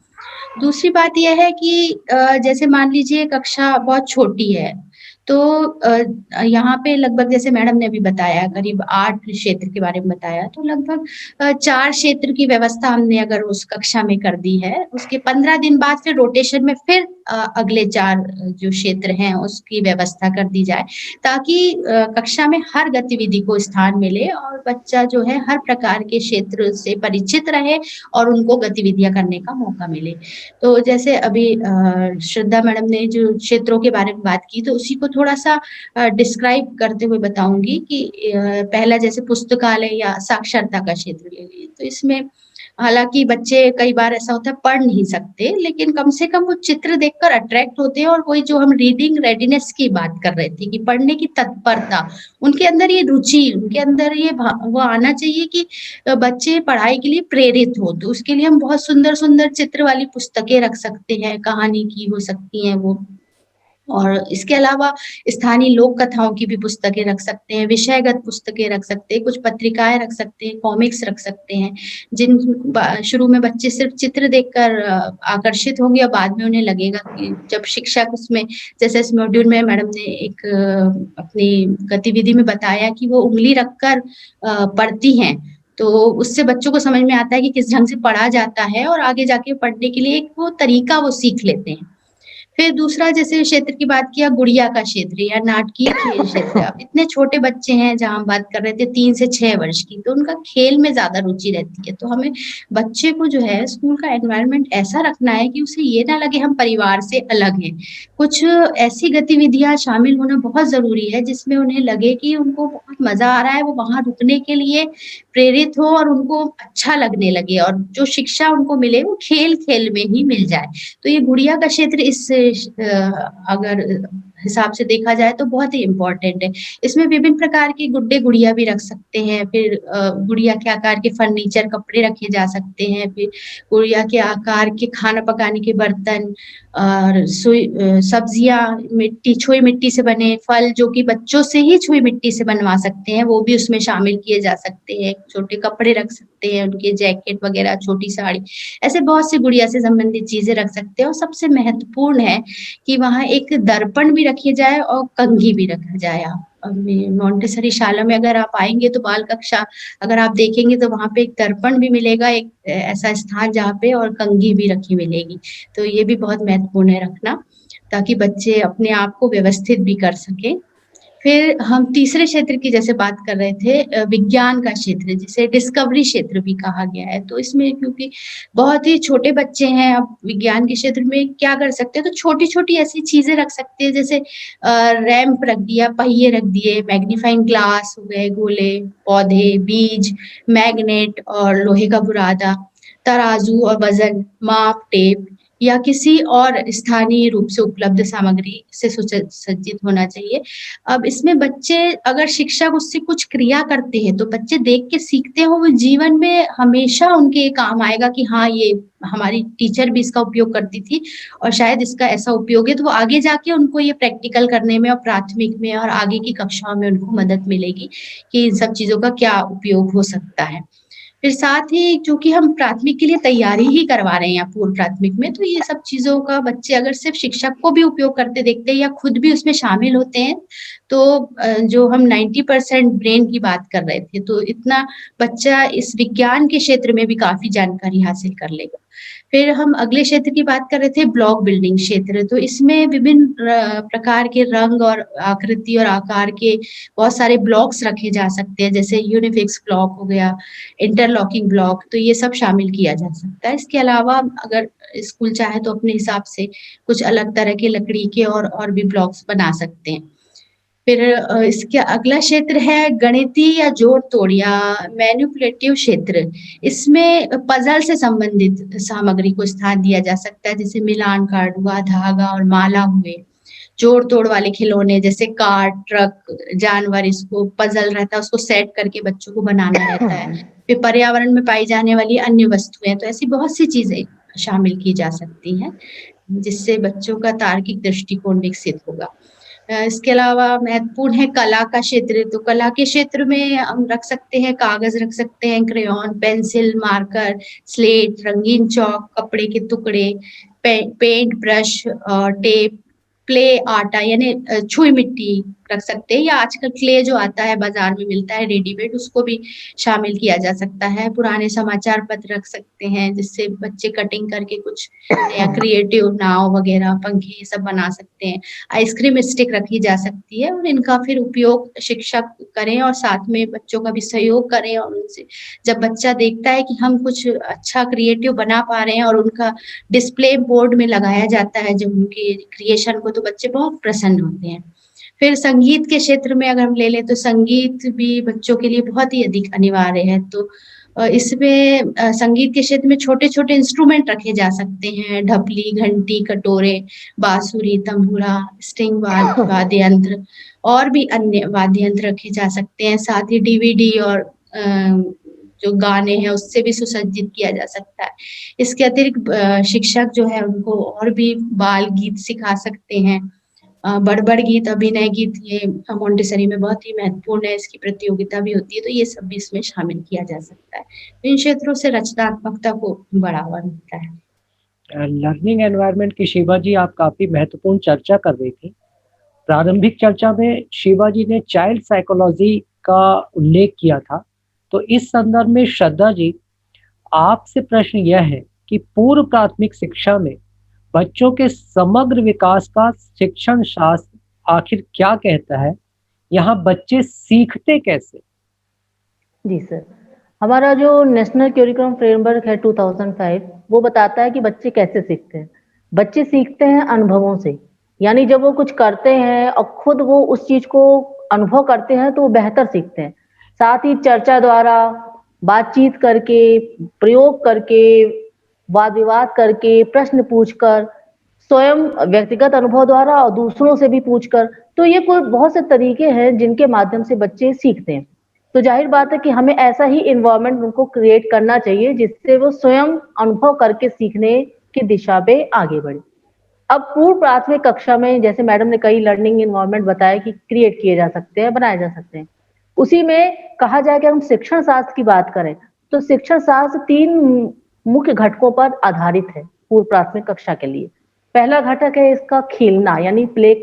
B: दूसरी बात ये है कि जैसे मान लीजिए कक्षा बहुत छोटी है, तो यहाँ पे लगभग जैसे मैडम ने अभी बताया करीब 8 क्षेत्र के बारे में बताया, तो लगभग 4 क्षेत्र की व्यवस्था हमने अगर उस कक्षा में कर दी है, उसके 15 दिन बाद फिर रोटेशन में फिर अगले 4 जो क्षेत्र हैं उसकी व्यवस्था कर दी जाए, ताकि कक्षा में हर गतिविधि को स्थान मिले और बच्चा जो है हर प्रकार के क्षेत्र से परिचित रहे और उनको गतिविधियाँ करने का मौका मिले। तो जैसे अभी श्रद्धा मैडम ने जो क्षेत्रों के बारे में बात की, तो उसी को थोड़ा-सा डिस्क्राइब करते हुए बताऊँगी कि पहला जैसे पुस्तकालय या साक्षरता का क्षेत्र ले लीजिए, तो इसमें हालाँकि बच्चे कई बार ऐसा होता है पढ़ नहीं सकते, लेकिन कम से कम वो चित्र देखकर अट्रैक्ट होते हैं और वही जो हम रीडिंग रेडीनेस की बात कर रहे थे कि पढ़ने की तत्परता, उनके अंदर ये रुचि, उनके अंदर ये वो आना चाहिए कि बच्चे पढ़ाई के लिए प्रेरित हों। तो उसके लिए हम बहुत सुंदर-सुंदर चित्र वाली पुस्तकें रख सकते हैं, कहानी की हो सकती हैं वो। और इसके अलावा स्थानीय लोक कथाओं की भी पुस्तकें रख सकते हैं, विषयगत पुस्तकें रख सकते हैं, कुछ पत्रिकाएँ रख सकते हैं, कॉमिक्स रख सकते हैं, जिन शुरू में बच्चे सिर्फ़ चित्र देखकर आकर्षित होंगे और बाद में उन्हें लगेगा कि जब शिक्षक उसमें जैसे इस मॉड्यूल में मैडम ने एक अपनी गतिविधि में बताया कि वो उँगली रखकर पढ़ती हैं, तो उससे बच्चों को समझ में आता है कि किस ढंग से पढ़ा जाता है और आगे जाके पढ़ने के लिए एक वो तरीका वो सीख लेते हैं। फिर दूसरा जैसे क्षेत्र की बात किया गुड़िया का क्षेत्र या नाटकीय खेल क्षेत्र। अब इतने छोटे बच्चे हैं जहाँ हम बात कर रहे थे 3 से 6 वर्ष की, तो उनका खेल में ज़्यादा रुचि रहती है। तो हमें बच्चे को जो है स्कूल का एनवायरनमेंट ऐसा रखना है कि उसे ये ना लगे हम परिवार से अलग हैं। कुछ ऐसी गतिविधियाँ शामिल होना बहुत ज़रूरी है जिसमें उन्हें लगे कि उनको बहुत मज़ा आ रहा है, वो वहाँ रुकने के लिए प्रेरित हो और उनको अच्छा लगने लगे और जो शिक्षा उनको मिले वो खेल-खेल में ही मिल जाए। तो ये गुड़िया का क्षेत्र इस अगर हिसाब से देखा जाए तो बहुत ही इम्पोर्टेंट है। इसमें विभिन्न प्रकार की गुड्डे-गुड़िया भी रख सकते हैं, फिर गुड़िया के आकार के फर्नीचर, कपड़े रखे जा सकते हैं, फिर गुड़िया के आकार के खाना पकाने के बर्तन और सब्जियाँ छुई मिट्टी से बने फल जो कि बच्चों से ही छुई मिट्टी से बनवा सकते हैं, वो भी उसमें शामिल किए जा सकते हैं। छोटे कपड़े रख सकते हैं, उनके जैकेट वगैरह, छोटी साड़ी, ऐसे बहुत सी गुड़िया से संबंधित चीज़ें रख सकते हैं और सबसे महत्वपूर्ण है कि वहाँ एक दर्पण भी रखी जाए और कंघी भी रखा जाए। आप मोंटेसरी शाला में अगर आप आएँगे तो बाल कक्षा अगर आप देखेंगे तो वहाँ पे एक दर्पण भी मिलेगा, एक ऐसा स्थान जहाँ पे और कंघी भी रखी मिलेगी। तो ये भी बहुत महत्वपूर्ण है रखना, ताकि बच्चे अपने आप को व्यवस्थित भी कर सकें। फिर हम तीसरे क्षेत्र की जैसे बात कर रहे थे विज्ञान का क्षेत्र जिसे डिस्कवरी क्षेत्र भी कहा गया है। तो इसमें क्योंकि बहुत ही छोटे बच्चे हैं, अब विज्ञान के क्षेत्र में क्या कर सकते हैं, तो छोटी-छोटी ऐसी चीज़ें रख सकते हैं जैसे रैंप रख दिया, पहिए रख दिए, मैग्नीफाइंग ग्लास हो गए, गोले, पौधे, बीज, मैग्नेट और लोहे का बुरादा, तराजू और वज़न, माप, टेप या किसी और स्थानीय रूप से उपलब्ध सामग्री से सुसज्जित होना चाहिए। अब इसमें बच्चे अगर शिक्षक उससे कुछ क्रिया करते हैं, तो बच्चे देख के सीखते हैं, वो जीवन में हमेशा उनके काम आएगा कि हाँ, ये हमारी टीचर भी इसका उपयोग करती थी और शायद इसका ऐसा उपयोग है, तो वो आगे जाके उनको ये प्रैक्टिकल करने में और प्राथमिक में और आगे की कक्षाओं में उनको मदद मिलेगी कि इन सब चीज़ों का क्या उपयोग हो सकता है। फिर साथ ही चूँकि हम प्राथमिक के लिए तैयारी ही करवा रहे हैं या पूर्व प्राथमिक में, तो ये सब चीज़ों का बच्चे अगर सिर्फ़ शिक्षक को भी उपयोग करते देखते हैं या खुद भी उसमें शामिल होते हैं, तो जो हम 90% ब्रेन की बात कर रहे थे, तो इतना बच्चा इस विज्ञान के क्षेत्र में भी काफ़ी जानकारी हासिल कर लेगा। फिर हम अगले क्षेत्र की बात कर रहे थे ब्लॉक बिल्डिंग क्षेत्र, तो इसमें विभिन्न प्रकार के रंग और आकृति और आकार के बहुत सारे ब्लॉक्स रखे जा सकते हैं, जैसे यूनिफिक्स ब्लॉक हो गया, इंटरलॉकिंग ब्लॉक, तो ये सब शामिल किया जा सकता है। इसके अलावा अगर स्कूल चाहे तो अपने हिसाब से कुछ अलग तरह के लकड़ी के और भी ब्लॉक्स बना सकते हैं। फिर इसके अगला क्षेत्र है गणितीय या जोड़-तोड़ या मैनिपुलेटिव क्षेत्र। इसमें पज़ल से संबंधित सामग्री को स्थान दिया जा सकता है, जैसे मिलान कार्ड हुआ, धागा और माला हुए। जोड़-तोड़ वाले खिलौने जैसे कार, ट्रक, जानवर, इसको पज़ल रहता है, उसको सेट करके बच्चों को बनाना रहता है। फिर पर्यावरण में पाई जाने वाली अन्य वस्तुएँ, तो ऐसी बहुत सी चीज़ें शामिल की जा सकती हैं, जिससे बच्चों का तार्किक दृष्टिकोण विकसित होगा। इसके अलावा महत्वपूर्ण है कला का क्षेत्र, तो कला के क्षेत्र में हम रख सकते हैं, कागज़ रख सकते हैं, क्रेयॉन, पेंसिल, मार्कर, स्लेट, रंगीन चॉक, कपड़े के टुकड़े, पेंट ब्रश, टेप, क्ले आटा यानी छुई मिट्टी रख सकते हैं, या आजकल क्ले जो आता है बाज़ार में मिलता है रेडीमेड, उसको भी शामिल किया जा सकता है। पुराने समाचार पत्र रख सकते हैं, जिससे बच्चे कटिंग करके कुछ नया क्रिएटिव नाव वगैरह, पंखे ये सब बना सकते हैं। आइसक्रीम स्टिक रखी जा सकती है और इनका फिर उपयोग शिक्षक करें और साथ में बच्चों का भी सहयोग करें, और उनसे जब बच्चा देखता है कि हम कुछ अच्छा क्रिएटिव बना पा रहे हैं और उनका डिस्प्ले बोर्ड में लगाया जाता है जब उनके क्रिएशन को, तो बच्चे बहुत प्रसन्न होते हैं। फिर संगीत के क्षेत्र में अगर हम ले लें तो संगीत भी बच्चों के लिए बहुत ही अधिक अनिवार्य है। तो इसमें संगीत के क्षेत्र में छोटे-छोटे इंस्ट्रूमेंट रखे जा सकते हैं, ढपली, घंटी, कटोरे, बाँसुरी, तंबूरा, स्ट्रिंग वाद्य यंत्र और भी अन्य वाद्य यंत्र रखे जा सकते हैं। साथ ही डीवीडी और जो गाने हैं उससे भी सुसज्जित किया जा सकता है। इसके अतिरिक्त शिक्षक जो है उनको और भी बाल गीत सिखा सकते हैं। बड़-बड़ गीत, अभिनय गीत, ये मोंटेसरी में बहुत ही महत्वपूर्ण है, इसकी प्रतियोगिता भी होती है, तो ये सब भी इसमें शामिल किया जा सकता है। इन क्षेत्रों से रचनात्मकता को बढ़ावा मिलता है।
A: लर्निंग एनवायरनमेंट की शिवा जी आप काफ़ी महत्वपूर्ण चर्चा कर रही थी। प्रारंभिक चर्चा में शिवा जी ने चाइल्ड साइकोलॉजी का उल्लेख किया था। तो इस संदर्भ में श्रद्धा जी, आपसे प्रश्न यह है कि पूर्व प्राथमिक शिक्षा में बच्चों के समग्र विकास का शिक्षण शास्त्र आखिर क्या कहता है? यहाँ बच्चे सीखते कैसे?
C: जी सर, हमारा जो नेशनल करिकुलम फ्रेमवर्क है 2005, वो बताता है कि बच्चे कैसे सीखते हैं। बच्चे सीखते हैं अनुभवों से, यानी जब वो कुछ करते हैं और खुद वो उस चीज़ को अनुभव करते हैं तो वो बेहतर सीखते हैं। साथ ही चर्चा द्वारा, बातचीत करके, प्रयोग करके, वाद-विवाद करके, प्रश्न पूछकर, स्वयं व्यक्तिगत अनुभव द्वारा और दूसरों से भी पूछकर, तो ये कोई बहुत से तरीके हैं जिनके माध्यम से बच्चे सीखते हैं। तो ज़ाहिर बात है कि हमें ऐसा ही एनवायरनमेंट उनको क्रिएट करना चाहिए जिससे वो स्वयं अनुभव करके सीखने की दिशा में आगे बढ़े। अब पूर्व प्राथमिक कक्षा में जैसे मैडम ने कई लर्निंग एनवायरनमेंट बताया कि क्रिएट किए जा सकते हैं, बनाए जा सकते हैं। उसी में कहा जाए कि हम शिक्षण शास्त्र की बात करें, तो शिक्षण शास्त्र 3 मुख्य घटकों पर आधारित है पूर्व प्राथमिक कक्षा के लिए। पहला घटक है इसका खेलना यानी प्ले,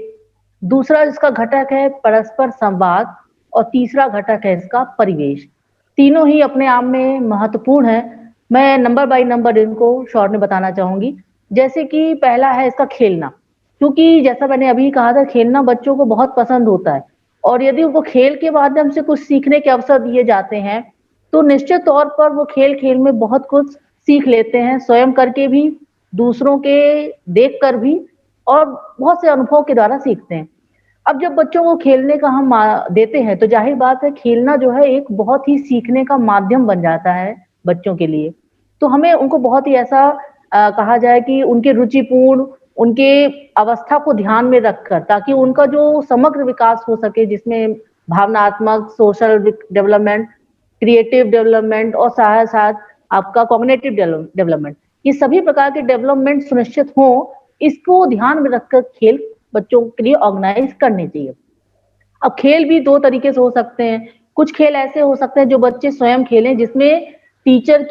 C: दूसरा इसका घटक है परस्पर संवाद और तीसरा घटक है इसका परिवेश। तीनों ही अपने आप में महत्वपूर्ण है। मैं नंबर बाय नंबर इनको शॉर्ट में बताना चाहूँगी। जैसे कि पहला है इसका खेलना, क्योंकि जैसा मैंने अभी कहा था खेलना बच्चों को बहुत पसंद होता है और यदि उनको खेल के माध्यम से कुछ सीखने के अवसर दिए जाते हैं, तो निश्चित तौर पर वो खेल-खेल में बहुत कुछ सीख लेते हैं, स्वयं करके भी, दूसरों के देखकर भी और बहुत से अनुभव के द्वारा सीखते हैं। अब जब बच्चों को खेलने का हम देते हैं तो ज़ाहिर बात है खेलना जो है एक बहुत ही सीखने का माध्यम बन जाता है बच्चों के लिए। तो हमें उनको बहुत ही ऐसा कहा जाए कि उनके रुचिपूर्ण, उनके अवस्था को ध्यान में रखकर ताकि उनका जो समग्र विकास हो सके जिसमें भावनात्मक, सोशल डेवलपमेंट, क्रिएटिव डेवलपमेंट और साथ-साथ आपका कॉग्निटिव डेवलपमेंट, ये सभी प्रकार के डेवलपमेंट सुनिश्चित हों, इसको ध्यान में रखकर खेल बच्चों के लिए ऑर्गेनाइज करने चाहिए। अब खेल भी 2 तरीके से हो सकते हैं। कुछ खेल ऐसे हो सकते हैं जो बच्चे स्वयं खेलें जिसमें टीचर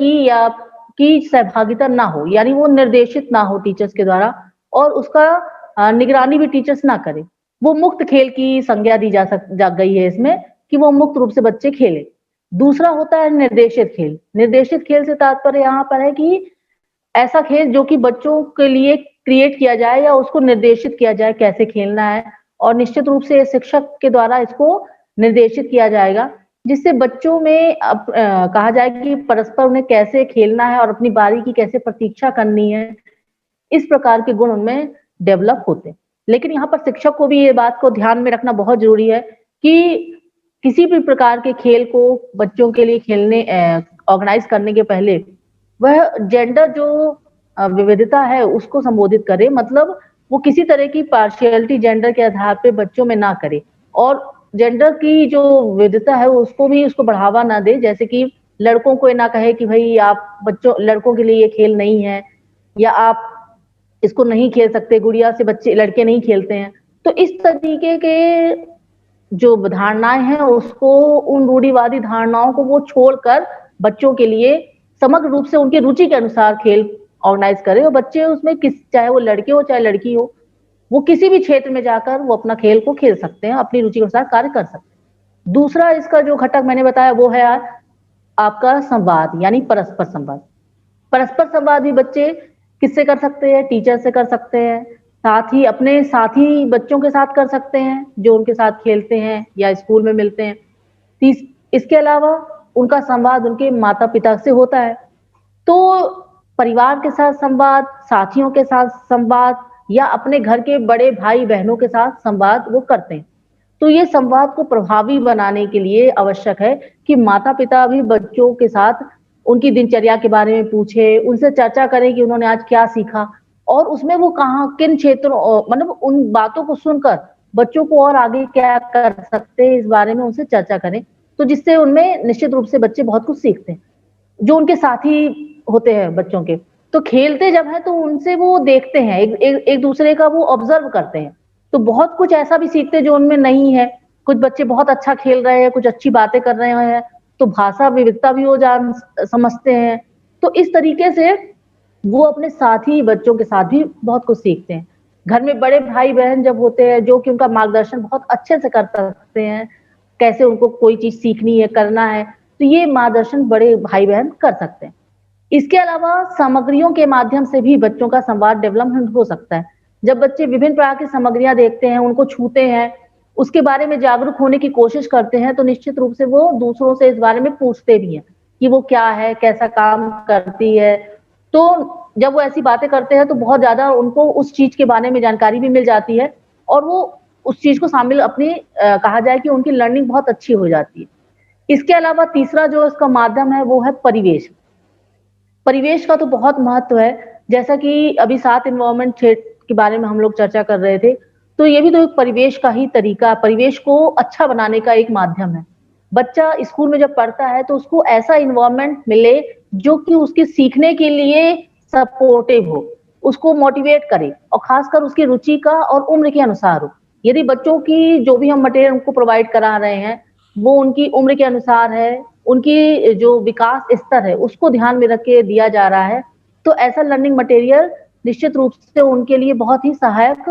C: की सहभागिता ना हो, यानी वो निर्देशित ना हो टीचर्स के द्वारा और उसका निगरानी भी टीचर्स ना करें। वो मुक्त खेल की संज्ञा दी जा गई है इसमें कि वो मुक्त रूप से बच्चे खेलें। दूसरा होता है निर्देशित खेल। निर्देशित खेल से तात्पर्य यहाँ पर है कि ऐसा खेल जो कि बच्चों के लिए क्रिएट किया जाए या उसको निर्देशित किया जाए कैसे खेलना है, और निश्चित रूप से शिक्षक के द्वारा इसको निर्देशित किया जाएगा, जिससे बच्चों में कहा जाए कि परस्पर उन्हें कैसे खेलना है और अपनी बारी की कैसे प्रतीक्षा करनी है, इस प्रकार के गुण उनमें डेवलप होते हैं। लेकिन यहाँ पर शिक्षक को भी ये बात को ध्यान में रखना बहुत ज़रूरी है कि किसी भी प्रकार के खेल को बच्चों के लिए खेलने ऑर्गेनाइज़ करने के पहले वह जेंडर जो विविधता है उसको संबोधित करे, मतलब वो किसी तरह की पार्शियलिटी जेंडर के आधार पे बच्चों में ना करे, और जेंडर की जो विविधता है उसको बढ़ावा ना दे। जैसे कि लड़कों को ये ना कहे कि भाई आप लड़कों के लिए ये खेल नहीं है, या आप इसको नहीं खेल सकते, गुड़िया से बच्चे लड़के नहीं खेलते हैं। तो इस तरीके के जो धारणाएं हैं उसको, उन रूढ़िवादी धारणाओं को वो छोड़कर बच्चों के लिए समग्र रूप से उनकी रुचि के अनुसार खेल ऑर्गेनाइज करे, और बच्चे उसमें चाहे वो लड़के हो चाहे लड़की हो, वो किसी भी क्षेत्र में जाकर वो अपना खेल को खेल सकते हैं, अपनी रुचि के अनुसार कार्य कर सकते हैं। दूसरा इसका जो घटक मैंने बताया वो है आपका संवाद, यानी परस्पर संवाद। परस्पर संवाद भी बच्चे किससे कर सकते हैं? टीचर से कर सकते हैं, साथ ही अपने साथी बच्चों के साथ कर सकते हैं जो उनके साथ खेलते हैं या स्कूल में मिलते हैं। इसके अलावा उनका संवाद उनके माता पिता से होता है। तो परिवार के साथ संवाद, साथियों के साथ संवाद, या अपने घर के बड़े भाई बहनों के साथ संवाद वो करते हैं। तो ये संवाद को प्रभावी बनाने के लिए आवश्यक है कि माता पिता भी बच्चों के साथ उनकी दिनचर्या के बारे में पूछे, उनसे चर्चा करें कि उन्होंने आज क्या सीखा, और उसमें वो किन क्षेत्रों, मतलब उन बातों को सुनकर बच्चों को और आगे क्या कर सकते हैं इस बारे में उनसे चर्चा करें। तो जिससे उनमें निश्चित रूप से बच्चे बहुत कुछ सीखते हैं। जो उनके साथी होते हैं बच्चों के, तो खेलते जब हैं तो उनसे वो देखते हैं, एक दूसरे का वो ऑब्जर्व करते हैं, तो बहुत कुछ ऐसा भी सीखते हैं जो उनमें नहीं है। कुछ बच्चे बहुत अच्छा खेल रहे हैं, कुछ अच्छी बातें कर रहे हैं, तो भाषा विविधता भी वो समझते हैं। तो इस तरीके से वो अपने साथी बच्चों के साथ भी बहुत कुछ सीखते हैं। घर में बड़े भाई बहन जब होते हैं जो कि उनका मार्गदर्शन बहुत अच्छे से कर सकते हैं, कैसे उनको कोई चीज सीखनी है, करना है, तो ये मार्गदर्शन बड़े भाई बहन कर सकते हैं। इसके अलावा सामग्रियों के माध्यम से भी बच्चों का संवाद डेवलपमेंट हो सकता है। जब बच्चे विभिन्न प्रकार की सामग्रियां देखते हैं, उनको छूते हैं, उसके बारे में जागरूक होने की कोशिश करते हैं, तो निश्चित रूप से वो दूसरों से इस बारे में पूछते भी हैं कि वो क्या है, कैसा काम करती है। तो जब वो ऐसी बातें करते हैं तो बहुत ज्यादा उनको उस चीज के बारे में जानकारी भी मिल जाती है, और वो उस चीज को शामिल अपनी कहा जाए कि उनकी लर्निंग बहुत अच्छी हो जाती है। इसके अलावा तीसरा जो इसका माध्यम है वो है परिवेश। परिवेश का तो बहुत महत्व है। जैसा कि अभी 7 एनवायरनमेंट के बारे में हम लोग चर्चा कर रहे थे, तो ये भी तो एक परिवेश का ही तरीका, परिवेश को अच्छा बनाने का एक माध्यम है। बच्चा स्कूल में जब पढ़ता है तो उसको ऐसा एनवायरनमेंट मिले जो कि उसके सीखने के लिए सपोर्टिव हो, उसको मोटिवेट करे, और खासकर उसकी रुचि का और उम्र के अनुसार हो। यदि बच्चों की जो भी हम मटेरियल उनको प्रोवाइड करा रहे हैं वो उनकी उम्र के अनुसार है, उनकी जो विकास स्तर है उसको ध्यान में रख के दिया जा रहा है, तो ऐसा लर्निंग मटेरियल निश्चित रूप से उनके लिए बहुत ही सहायक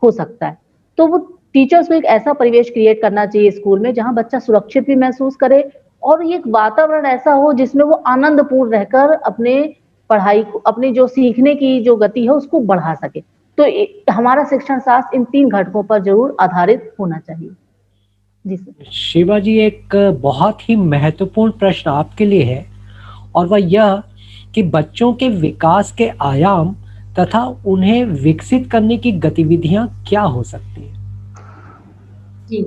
C: हो सकता है। तो वो टीचर्स को एक ऐसा परिवेश क्रिएट करना चाहिए स्कूल में जहां बच्चा सुरक्षित भी महसूस करे, और ये एक वातावरण ऐसा हो जिसमें वो आनंदपूर्ण रहकर अपने पढ़ाई को, अपनी जो सीखने की जो गति है उसको बढ़ा सके। तो हमारा शिक्षण शास्त्र इन 3 घटकों पर जरूर आधारित होना चाहिए। जी सर।
A: शिवा जी, एक बहुत ही महत्वपूर्ण प्रश्न आपके लिए है, और वह यह कि बच्चों के विकास के आयाम तथा उन्हें विकसित करने की गतिविधियां क्या हो सकती है?
B: जी,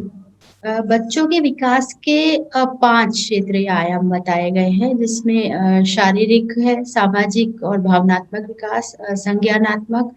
B: बच्चों के विकास के 5 क्षेत्रीय आयाम बताए गए हैं, जिसमें शारीरिक है, सामाजिक और भावनात्मक विकास, संज्ञानात्मक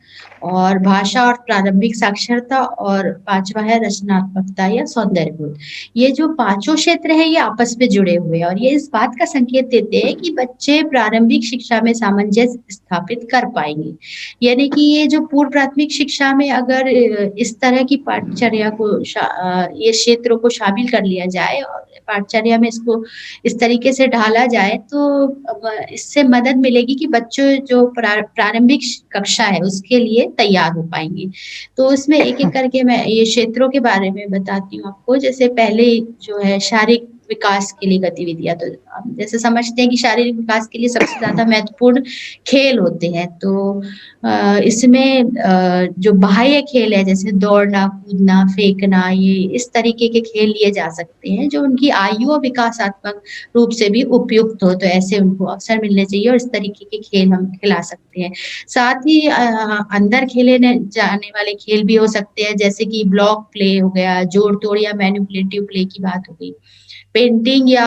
B: और भाषा और प्रारंभिक साक्षरता, और 5वां है रचनात्मकता या सौंदर्यबोध। ये जो पांचों क्षेत्र है ये आपस में जुड़े हुए हैं, और ये इस बात का संकेत देते हैं कि बच्चे प्रारंभिक शिक्षा में सामंजस्य स्थापित कर पाएंगे। यानी कि ये जो पूर्व प्राथमिक शिक्षा में अगर इस तरह की पाठचर्या को ये क्षेत्रों को शामिल कर लिया जाए, और पाठचर्या में इसको इस तरीके से ढाला जाए तो इससे मदद मिलेगी कि बच्चों जो प्रारंभिक कक्षा है उसके लिए तैयार हो पाएंगे। तो इसमें एक-एक करके मैं ये क्षेत्रों के बारे में बताती हूँ आपको। जैसे पहले जो है शारीरिक विकास के लिए गतिविधियाँ, तो आप जैसे समझते हैं कि शारीरिक विकास के लिए सबसे ज़्यादा महत्वपूर्ण खेल होते हैं। तो इसमें जो बाह्य खेल है जैसे दौड़ना, कूदना, फेंकना, ये इस तरीके के खेल लिए जा सकते हैं जो उनकी आयु और विकासात्मक रूप से भी उपयुक्त हो, तो ऐसे उनको अवसर मिलने चाहिए और इस तरीके के खेल हम खिला सकते हैं। साथ ही अंदर खेले जाने वाले खेल भी हो सकते हैं जैसे कि ब्लॉक प्ले हो गया, जोड़-तोड़ या मैनिपुलेटिव प्ले की बात हो गई। पेंटिंग या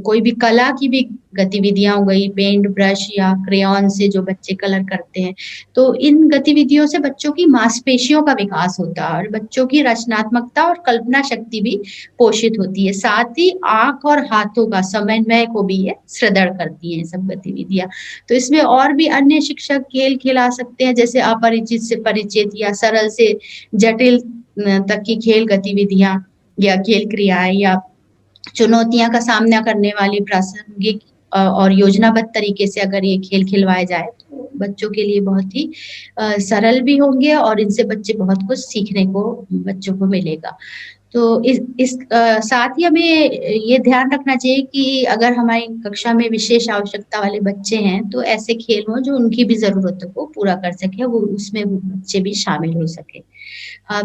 B: कोई भी कला की भी गतिविधियाँ हो गई, पेंट ब्रश या क्रेयॉन से जो बच्चे कलर करते हैं। तो इन गतिविधियों से बच्चों की मांसपेशियों का विकास होता है और बच्चों की रचनात्मकता और कल्पना शक्ति भी पोषित होती है। साथ ही आँख और हाथों का समन्वय को भी ये सुदृढ़ करती हैं ये सब गतिविधियाँ। तो इसमें और भी अन्य शिक्षक खेल खिला सकते हैं जैसे अपरिचित से परिचित या सरल से जटिल तक की खेल गतिविधियाँ या खेल क्रियाएँ या चुनौतियाँ का सामना करने वाली प्रासंगिक और योजनाबद्ध तरीके से अगर ये खेल खिलवाए जाए तो बच्चों के लिए बहुत ही सरल भी होंगे और इनसे बच्चे बहुत कुछ सीखने को बच्चों को मिलेगा। तो इस साथ ही हमें ये ध्यान रखना चाहिए कि अगर हमारी कक्षा में विशेष आवश्यकता वाले बच्चे हैं, तो ऐसे खेल हों जो उनकी भी ज़रूरतों को पूरा कर सकें, वो उसमें वो बच्चे भी शामिल हो सकें।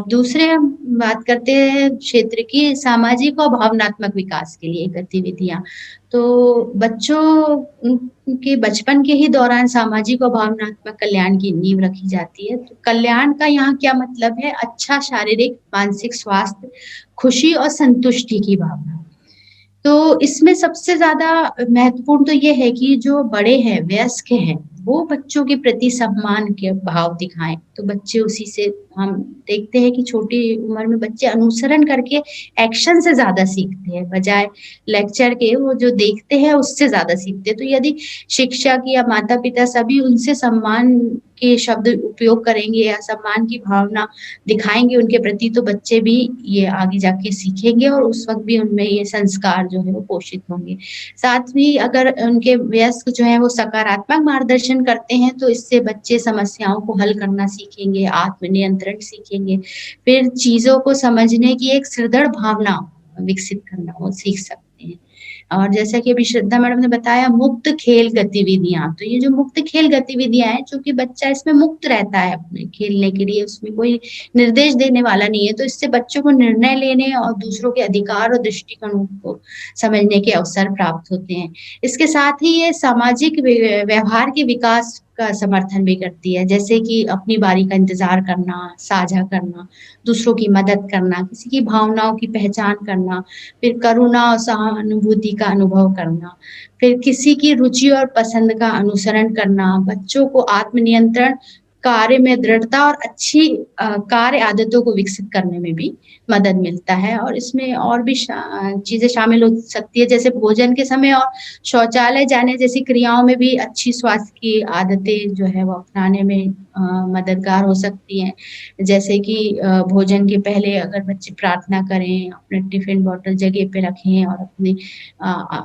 B: दूसरे हम बात करते हैं क्षेत्र की सामाजिक और भावनात्मक विकास के लिए गतिविधियाँ। तो बच्चों के बचपन के ही दौरान सामाजिक और भावनात्मक कल्याण की नींव रखी जाती है। तो कल्याण का यहाँ क्या मतलब है? अच्छा शारीरिक, मानसिक स्वास्थ्य, खुशी और संतुष्टि की भावना। तो इसमें सबसे ज़्यादा महत्वपूर्ण तो ये है कि जो बड़े हैं, वयस्क हैं, वो बच्चों के प्रति सम्मान के भाव दिखाएँ। तो बच्चे उसी से हम देखते हैं कि छोटी उम्र में बच्चे अनुसरण करके एक्शन से ज़्यादा सीखते हैं, बजाय लेक्चर के वो जो देखते हैं उससे ज़्यादा सीखते हैं। तो यदि शिक्षक या माता-पिता सभी उनसे सम्मान के शब्द उपयोग करेंगे या सम्मान की भावना दिखाएँगे उनके प्रति, तो बच्चे भी ये आगे जाके सीखेंगे और उस वक़्त भी उनमें ये संस्कार जो है वो पोषित होंगे। साथ ही अगर उनके वयस्क जो हैं वो सकारात्मक मार्गदर्शन करते हैं, तो इससे बच्चे समस्याओं को हल करना सीखेंगे, आत्मनियंत्रण सीखेंगे, फिर चीज़ों को समझने की एक सुदृढ़ भावना विकसित करना वो सीख सकते हैं। और जैसा कि अभी श्रद्धा मैडम ने बताया मुक्त खेल गतिविधियाँ, तो ये जो मुक्त खेल गतिविधियाँ हैं, चूँकि बच्चा इसमें मुक्त रहता है अपने खेलने के लिए, उसमें कोई निर्देश देने वाला नहीं है, तो इससे बच्चों को निर्णय लेने और दूसरों के अधिकार और दृष्टिकोणों को समझने के अवसर प्राप्त होते हैं। इसके साथ ही ये सामाजिक व्यवहार के विकास का समर्थन भी करती है, जैसे कि अपनी बारी का इंतज़ार करना, साझा करना, दूसरों की मदद करना, किसी की भावनाओं की पहचान करना, फिर करुणा और सहानुभूति का अनुभव करना, फिर किसी की रुचि और पसंद का अनुसरण करना, बच्चों को आत्मनियंत्रण, कार्य में दृढ़ता और अच्छी कार्य आदतों को विकसित करने में भी मदद मिलता है और इसमें और भी चीज़ें शामिल हो सकती है जैसे भोजन के समय और शौचालय जाने जैसी क्रियाओं में भी अच्छी स्वास्थ्य की आदतें जो है वो अपनाने में मददगार हो सकती हैं। जैसे कि भोजन के पहले अगर बच्चे प्रार्थना करें, अपने टिफ़िन बॉटल जगह पे रखें और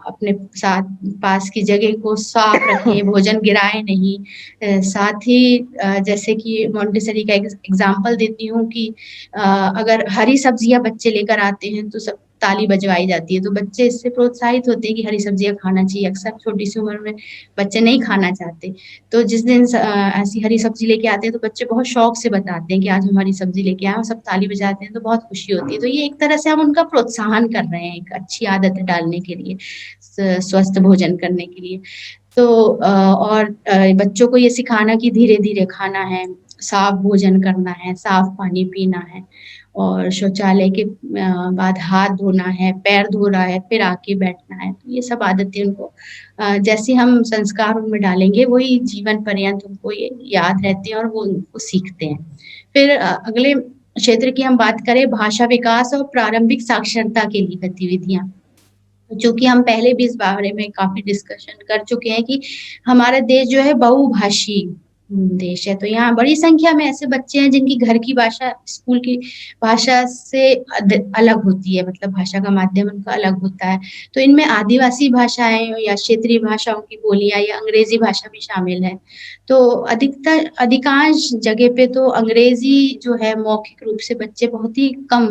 B: अपने साथ पास की जगह को साफ रखें, भोजन गिराएँ नहीं। साथ ही जैसे कि मोंटेसरी का एग्ज़ाम्पल देती हूँ कि अगर हरी सब्जियाँ बच्चे लेकर आते हैं तो सब ताली बजवाई जाती है, तो बच्चे इससे प्रोत्साहित होते हैं कि हरी सब्जियाँ खाना चाहिए। अक्सर छोटी-सी उम्र में बच्चे नहीं खाना चाहते, तो जिस दिन ऐसी हरी सब्ज़ी लेके आते हैं तो बच्चे बहुत शौक से बताते हैं कि आज हम हरी सब्ज़ी लेके आए और सब ताली बजाते हैं तो बहुत खुशी होती है। तो ये एक तरह से हम उनका प्रोत्साहन कर रहे हैं एक अच्छी आदत डालने के लिए, स्वस्थ भोजन करने के लिए। तो और बच्चों को ये सिखाना कि धीरे-धीरे खाना है, साफ भोजन करना है, साफ पानी पीना है और शौचालय के बाद हाथ धोना है, पैर धोना है, फिर आके बैठना है। तो ये सब आदतें उनको जैसे हम संस्कार उनमें डालेंगे, वही जीवन पर्यंत उनको ये याद रहते हैं और वो उनको सीखते हैं। फिर अगले क्षेत्र की हम बात करें भाषा विकास और प्रारंभिक साक्षरता के लिए गतिविधियाँ। चूँकि हम पहले भी इस बारे में काफ़ी डिस्कशन कर चुके हैं कि हमारा देश जो है बहुभाषी देश है। तो यहाँ बड़ी संख्या में ऐसे बच्चे हैं जिनकी घर की भाषा स्कूल की भाषा से अलग होती है, मतलब भाषा का माध्यम उनका अलग होता है। तो इनमें आदिवासी भाषाएँ या क्षेत्रीय भाषाओं की बोलियाँ या अंग्रेज़ी भाषा भी शामिल है। तो अधिकांश जगह पे तो अंग्रेज़ी जो है मौखिक रूप से बच्चे बहुत ही कम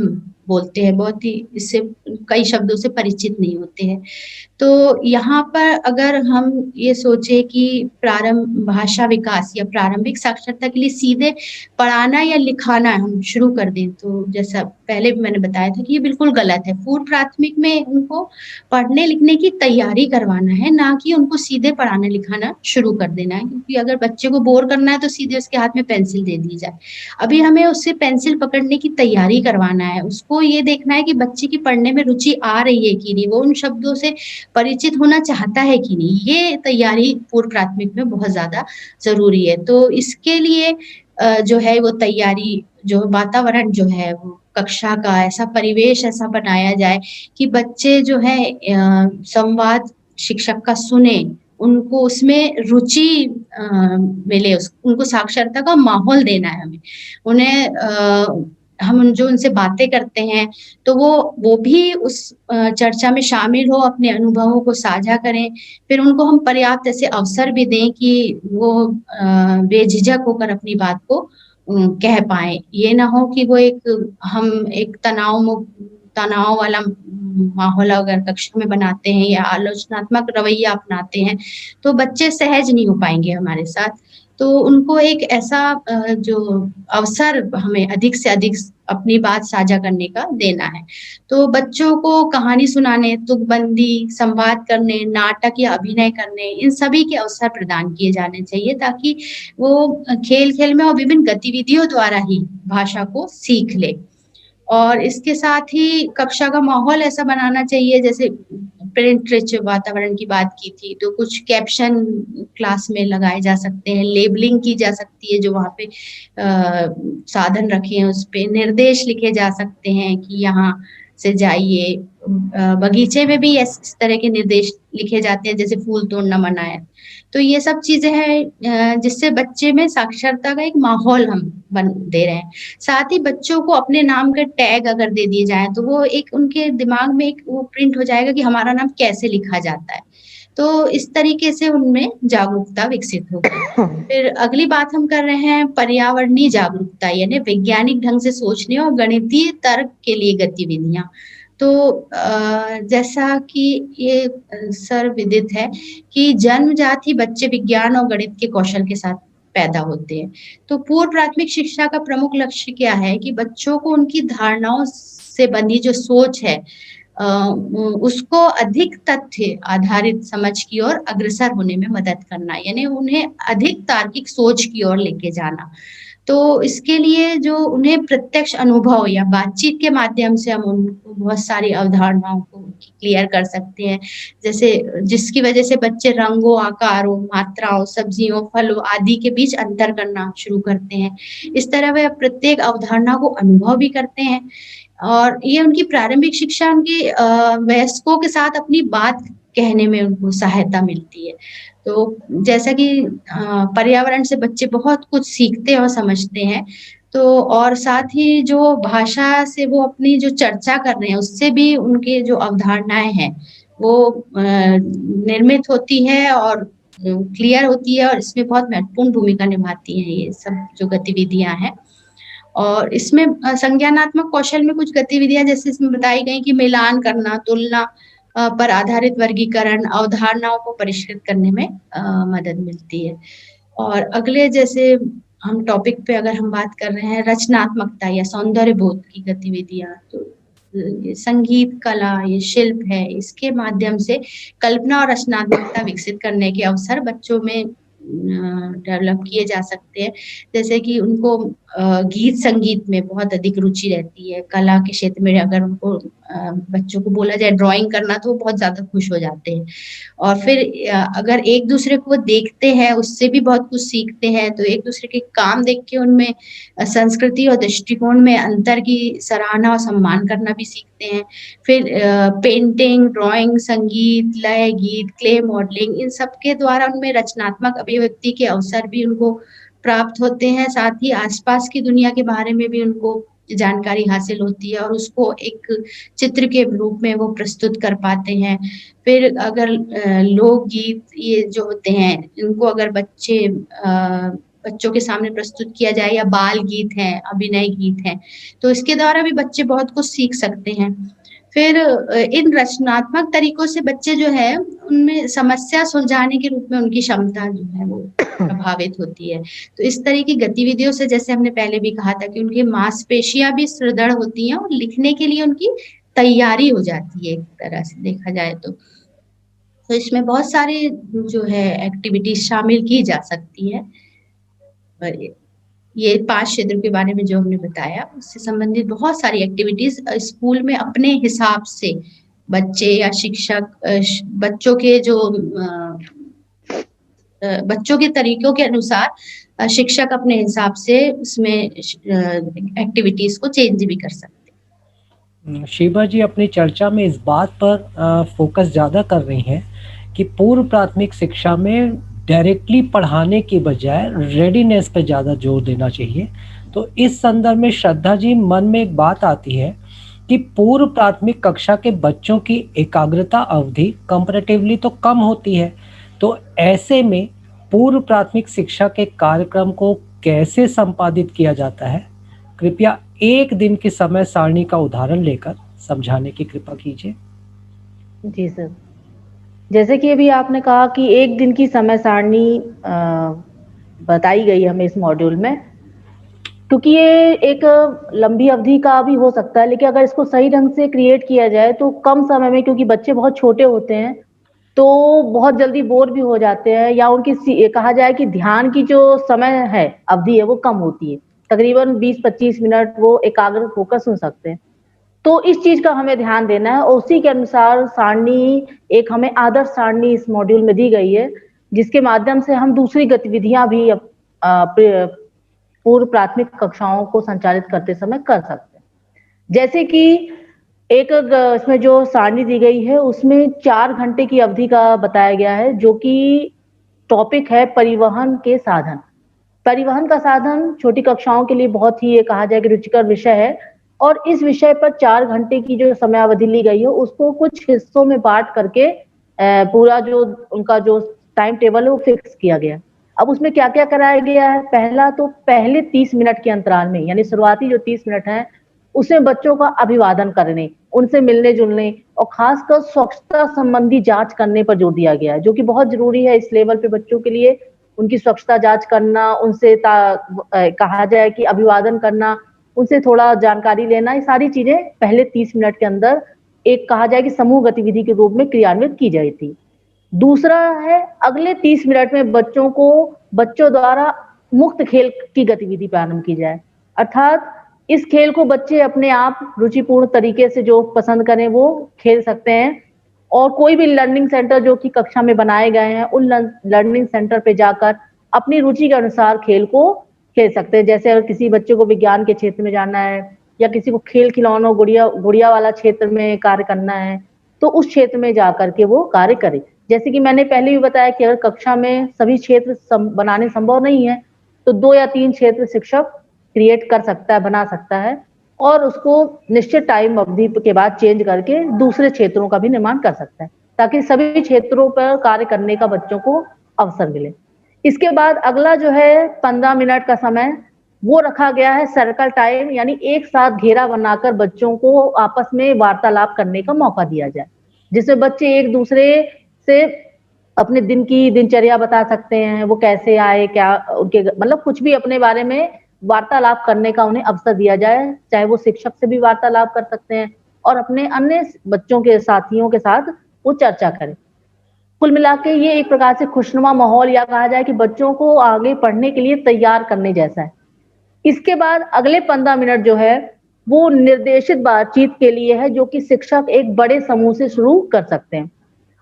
B: बोलते हैं, बहुत ही इससे कई शब्दों से परिचित नहीं होते हैं। तो यहाँ पर अगर हम ये सोचे कि भाषा विकास या प्रारंभिक साक्षरता के लिए सीधे पढ़ाना या लिखाना हम शुरू कर दें, तो जैसा पहले भी मैंने बताया था कि ये बिल्कुल गलत है। पूर्व प्राथमिक में उनको पढ़ने लिखने की तैयारी करवाना है, ना कि उनको सीधे पढ़ाना लिखाना शुरू कर देना है, क्योंकि अगर बच्चे को बोर करना है तो सीधे उसके हाथ में पेंसिल दे दी जाए। अभी हमें उससे पेंसिल पकड़ने की तैयारी करवाना है, उसको ये देखना है कि बच्चे की पढ़ने में रुचि आ रही है कि नहीं, वो उन शब्दों से परिचित होना चाहता है कि नहीं, ये तैयारी पूर्व प्राथमिक में बहुत ज़्यादा ज़रूरी है। तो इसके लिए जो है वो तैयारी जो वातावरण जो है वो कक्षा का ऐसा परिवेश ऐसा बनाया जाए कि बच्चे जो है संवाद शिक्षक का सुने, उनको उसमें रुचि मिले, उनको साक्षरता का माहौल देना है हमें। उन्हें हम जो उनसे बातें करते हैं तो वो भी उस चर्चा में शामिल हो, अपने अनुभवों को साझा करें। फिर उनको हम पर्याप्त ऐसे अवसर भी दें कि वो बेझिझक होकर अपनी बात को कह पाएँ। ये ना हो कि वो हम एक तनाव वाला माहौल अगर कक्षा में बनाते हैं या आलोचनात्मक रवैया अपनाते हैं, तो बच्चे सहज नहीं हो पाएँगे हमारे साथ। तो उनको एक ऐसा जो अवसर हमें अधिक से अधिक अपनी बात साझा करने का देना है। तो बच्चों को कहानी सुनाने, तुकबंदी, संवाद करने, नाटक या अभिनय करने, इन सभी के अवसर प्रदान किए जाने चाहिए ताकि वो खेल-खेल में और विभिन्न गतिविधियों द्वारा ही भाषा को सीख ले। और इसके साथ ही कक्षा का माहौल ऐसा बनाना चाहिए, जैसे प्रिंट रिच वातावरण की बात की थी, तो कुछ कैप्शन क्लास में लगाए जा सकते हैं, लेबलिंग की जा सकती है जो वहाँ पे साधन रखे हैं उसपे निर्देश लिखे जा सकते हैं कि यहाँ से जाइए। बगीचे में भी इस तरह के निर्देश लिखे जाते हैं जैसे फूल तोड़ना मना है। तो ये सब चीज़ें हैं जिससे बच्चे में साक्षरता का एक माहौल हम बन दे रहे हैं। साथ ही बच्चों को अपने नाम के टैग अगर दे दिए जाएँ तो वो एक उनके दिमाग में एक वो प्रिंट हो जाएगा कि हमारा नाम कैसे लिखा जाता है। तो इस तरीके से उनमें जागरूकता विकसित होगी। फिर अगली बात हम कर रहे हैं पर्यावरणीय जागरूकता यानी वैज्ञानिक ढंग से सोचने और गणितीय तर्क के लिए गतिविधियाँ। तो जैसा कि ये सर्वविदित है कि जन्मजात ही बच्चे विज्ञान और गणित के कौशल के साथ पैदा होते हैं। तो पूर्व प्राथमिक शिक्षा का प्रमुख लक्ष्य क्या है कि बच्चों को उनकी धारणाओं से बंधी जो सोच है उसको अधिक तथ्य आधारित समझ की ओर अग्रसर होने में मदद करना, यानी उन्हें अधिक तार्किक सोच की ओर लेके जाना। तो इसके लिए जो उन्हें प्रत्यक्ष अनुभव या बातचीत के माध्यम से हम उनको बहुत सारी अवधारणाओं को क्लियर कर सकते हैं। जैसे जिसकी वजह से बच्चे रंगों, आकारों, मात्राओं, सब्जियों, फलों आदि के बीच अंतर करना शुरू करते हैं। इस तरह वे प्रत्येक अवधारणा को अनुभव भी करते हैं और ये उनकी प्रारंभिक शिक्षा उनकी वयस्कों के साथ अपनी बात कहने में उनको सहायता मिलती है। तो जैसा कि पर्यावरण से बच्चे बहुत कुछ सीखते हैं और समझते हैं, तो और साथ ही जो भाषा से वो अपनी जो चर्चा कर रहे हैं, उससे भी उनके जो अवधारणाएँ हैं, वो निर्मित होती है और क्लियर होती है और इसमें बहुत महत्वपूर्ण भूमिका निभाती हैं ये सब जो गतिविधियाँ हैं। और इसमें संज्ञानात्मक कौशल में कुछ गतिविधियाँ जैसे इसमें बताई गई कि मिलान करना, तुलना पर आधारित वर्गीकरण, अवधारणाओं को परिष्कृत करने में मदद मिलती है। और अगले जैसे हम टॉपिक पे अगर हम बात कर रहे हैं रचनात्मकता या सौंदर्य बोध की गतिविधियाँ, तो ये संगीत, कला, ये शिल्प है, इसके माध्यम से कल्पना और रचनात्मकता विकसित करने के अवसर बच्चों में डेवलप किए जा सकते हैं। जैसे कि उनको गीत संगीत में बहुत अधिक रुचि रहती है, कला के क्षेत्र में अगर उनको बच्चों को बोला जाए ड्राइंग करना तो वो बहुत ज़्यादा खुश हो जाते हैं। और फिर अगर एक-दूसरे को देखते हैं, उससे भी बहुत कुछ सीखते हैं, तो एक-दूसरे के काम देख के उनमें संस्कृति और दृष्टिकोण में अंतर की सराहना और सम्मान करना भी सीखते हैं। फिर पेंटिंग, ड्राइंग, संगीत, लय, गीत, क्ले मॉडलिंग इन सब के द्वारा उनमें रचनात्मक अभिव्यक्ति के अवसर भी उनको प्राप्त होते हैं, साथ ही आसपास की दुनिया के बारे में भी उनको जानकारी हासिल होती है और उसको एक चित्र के रूप में वो प्रस्तुत कर पाते हैं। फिर अगर लोकगीत ये जो होते हैं, इनको अगर बच्चों के सामने प्रस्तुत किया जाए या बाल गीत हैं, अभिनय गीत हैं, तो इसके द्वारा भी बच्चे बहुत कुछ सीख सकते हैं। फिर इन रचनात्मक तरीकों से बच्चे जो है, उनमें समस्या सुलझाने के रूप में उनकी क्षमता जो है वो प्रभावित होती है। तो इस तरह की गतिविधियों से जैसे हमने पहले भी कहा था कि उनकी मांसपेशियाँ भी सुदृढ़ होती हैं और लिखने के लिए उनकी तैयारी हो जाती है एक तरह से देखा जाए तो। तो इसमें बहुत सारे जो है एक्टिविटीज़ शामिल की जा सकती है। और ये 5 क्षेत्रों के बारे में जो हमने बताया, उससे संबंधित बहुत सारी एक्टिविटीज़ स्कूल में अपने हिसाब से बच्चे या शिक्षक बच्चों के जो बच्चों के तरीकों के अनुसार शिक्षक अपने हिसाब से उसमें एक्टिविटीज़ को चेंज भी कर सकते हैं।
A: शिवा जी अपनी चर्चा में इस बात पर फोकस ज़्यादा कर रही हैं कि पूर्व प्राथमिक शिक्षा में डायरेक्टली पढ़ाने की बजाय रेडीनेस पे ज़्यादा जोर देना चाहिए। तो इस संदर्भ में श्रद्धा जी मन में एक बात आती है कि पूर्व प्राथमिक कक्षा के बच्चों की एकाग्रता अवधि कंपैरेटिवली तो कम होती है, तो ऐसे में पूर्व प्राथमिक शिक्षा के कार्यक्रम को कैसे संपादित किया जाता है? कृपया एक दिन की समय सारणी का उदाहरण लेकर समझाने की कृपा कीजिए।
C: जी सर, जैसे कि अभी आपने कहा कि एक दिन की समय सारणी बताई गई हमें इस मॉड्यूल में, क्योंकि ये एक लंबी अवधि का भी हो सकता है, लेकिन अगर इसको सही ढंग से क्रिएट किया जाए तो कम समय में, क्योंकि बच्चे बहुत छोटे होते हैं, तो बहुत जल्दी बोर भी हो जाते हैं या उनकी कहा जाए कि ध्यान की जो समय है, अवधि है, वो कम होती है। तकरीबन 20-25 मिनट वो एकाग्र होकर सुन सकते हैं। तो इस चीज़ का हमें ध्यान देना है और उसी के अनुसार सारणी, एक हमें आदर्श सारणी इस मॉड्यूल में दी गई है, जिसके माध्यम से हम दूसरी गतिविधियाँ भी पूर्व प्राथमिक कक्षाओं को संचालित करते समय कर सकते हैं। जैसे कि इसमें जो सारणी दी गई है, उसमें 4 घंटे की अवधि का बताया गया है, जो कि टॉपिक है परिवहन के साधन। परिवहन का साधन छोटी कक्षाओं के लिए बहुत ही कहा जाए कि रुचिकर विषय है और इस विषय पर 4 घंटे की जो समयावधि ली गई है, उसको कुछ हिस्सों में बाँट करके पूरा जो उनका जो टाइम टेबल है, वो फिक्स किया गया। अब उसमें क्या-क्या कराया गया है? पहला तो पहले 30 मिनट के अंतराल में, यानी शुरुआती जो 30 मिनट हैं, उसमें बच्चों का अभिवादन करने, उनसे मिलने-जुलने और खासकर स्वच्छता संबंधी जाँच करने पर जोर दिया गया है, जो कि बहुत ज़रूरी है इस लेवल पे बच्चों के लिए। उनकी स्वच्छता जाँच करना, उनसे कहा जाए कि अभिवादन करना, उनसे थोड़ा जानकारी लेना, ये सारी चीज़ें पहले 30 मिनट के अंदर एक कहा जाए कि समूह गतिविधि के रूप में क्रियान्वित की गई थी। दूसरा है, अगले 30 मिनट में बच्चों द्वारा मुक्त खेल की गतिविधि प्रारंभ की जाए। अर्थात इस खेल को बच्चे अपने आप रुचिपूर्ण तरीके से जो पसंद करें वो खेल सकते हैं और कोई भी लर्निंग सेंटर जो कि कक्षा में बनाए गए हैं, उन लर्निंग सेंटर पे जाकर अपनी रुचि के अनुसार खेल को खेल सकते हैं। जैसे अगर किसी बच्चे को विज्ञान के क्षेत्र में जाना है या किसी को खेल खिलौनों गुड़िया वाला क्षेत्र में कार्य करना है, तो उस क्षेत्र में जाकर के वो कार्य करे। जैसे कि मैंने पहले भी बताया कि अगर कक्षा में सभी क्षेत्र बनाने संभव नहीं है, तो 2 या 3 क्षेत्र शिक्षक क्रिएट कर सकता है, बना सकता है और उसको निश्चित टाइम अवधि के बाद चेंज करके दूसरे क्षेत्रों का भी निर्माण कर सकता है, ताकि सभी क्षेत्रों पर कार्य करने का बच्चों को अवसर मिले। इसके बाद अगला जो है 15 मिनट का समय, वो रखा गया है सर्कल टाइम, यानी एक साथ घेरा बनाकर बच्चों को आपस में वार्तालाप करने का मौका दिया जाए, जिसमें बच्चे एक दूसरे से अपने दिन की दिनचर्या बता सकते हैं, वो कैसे आए, क्या उनके मतलब कुछ भी अपने बारे में वार्तालाप करने का उन्हें अवसर दिया जाए। चाहे वो शिक्षक से भी वार्तालाप कर सकते हैं और अपने अन्य बच्चों के साथियों के साथ वो चर्चा करें। कुल मिला के ये एक प्रकार से खुशनुमा माहौल या कहा जाए कि बच्चों को आगे पढ़ने के लिए तैयार करने जैसा है। इसके बाद अगले 15 मिनट जो है, वो निर्देशित बातचीत के लिए है, जो कि शिक्षक एक बड़े समूह से शुरू कर सकते हैं।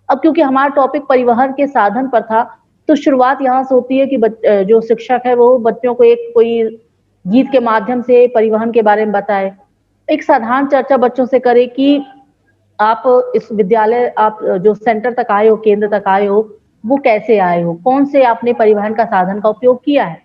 C: अब क्योंकि हमारा टॉपिक परिवहन के साधन पर था, तो शुरुआत यहाँ से होती है कि जो शिक्षक है वो बच्चों को एक कोई गीत के माध्यम से परिवहन के बारे में बताए। एक साधारण चर्चा बच्चों से करे कि आप इस विद्यालय, आप जो सेंटर तक आए हो, केंद्र तक आए हो, वो कैसे आए हो? कौन से आपने परिवहन का साधन का उपयोग किया है?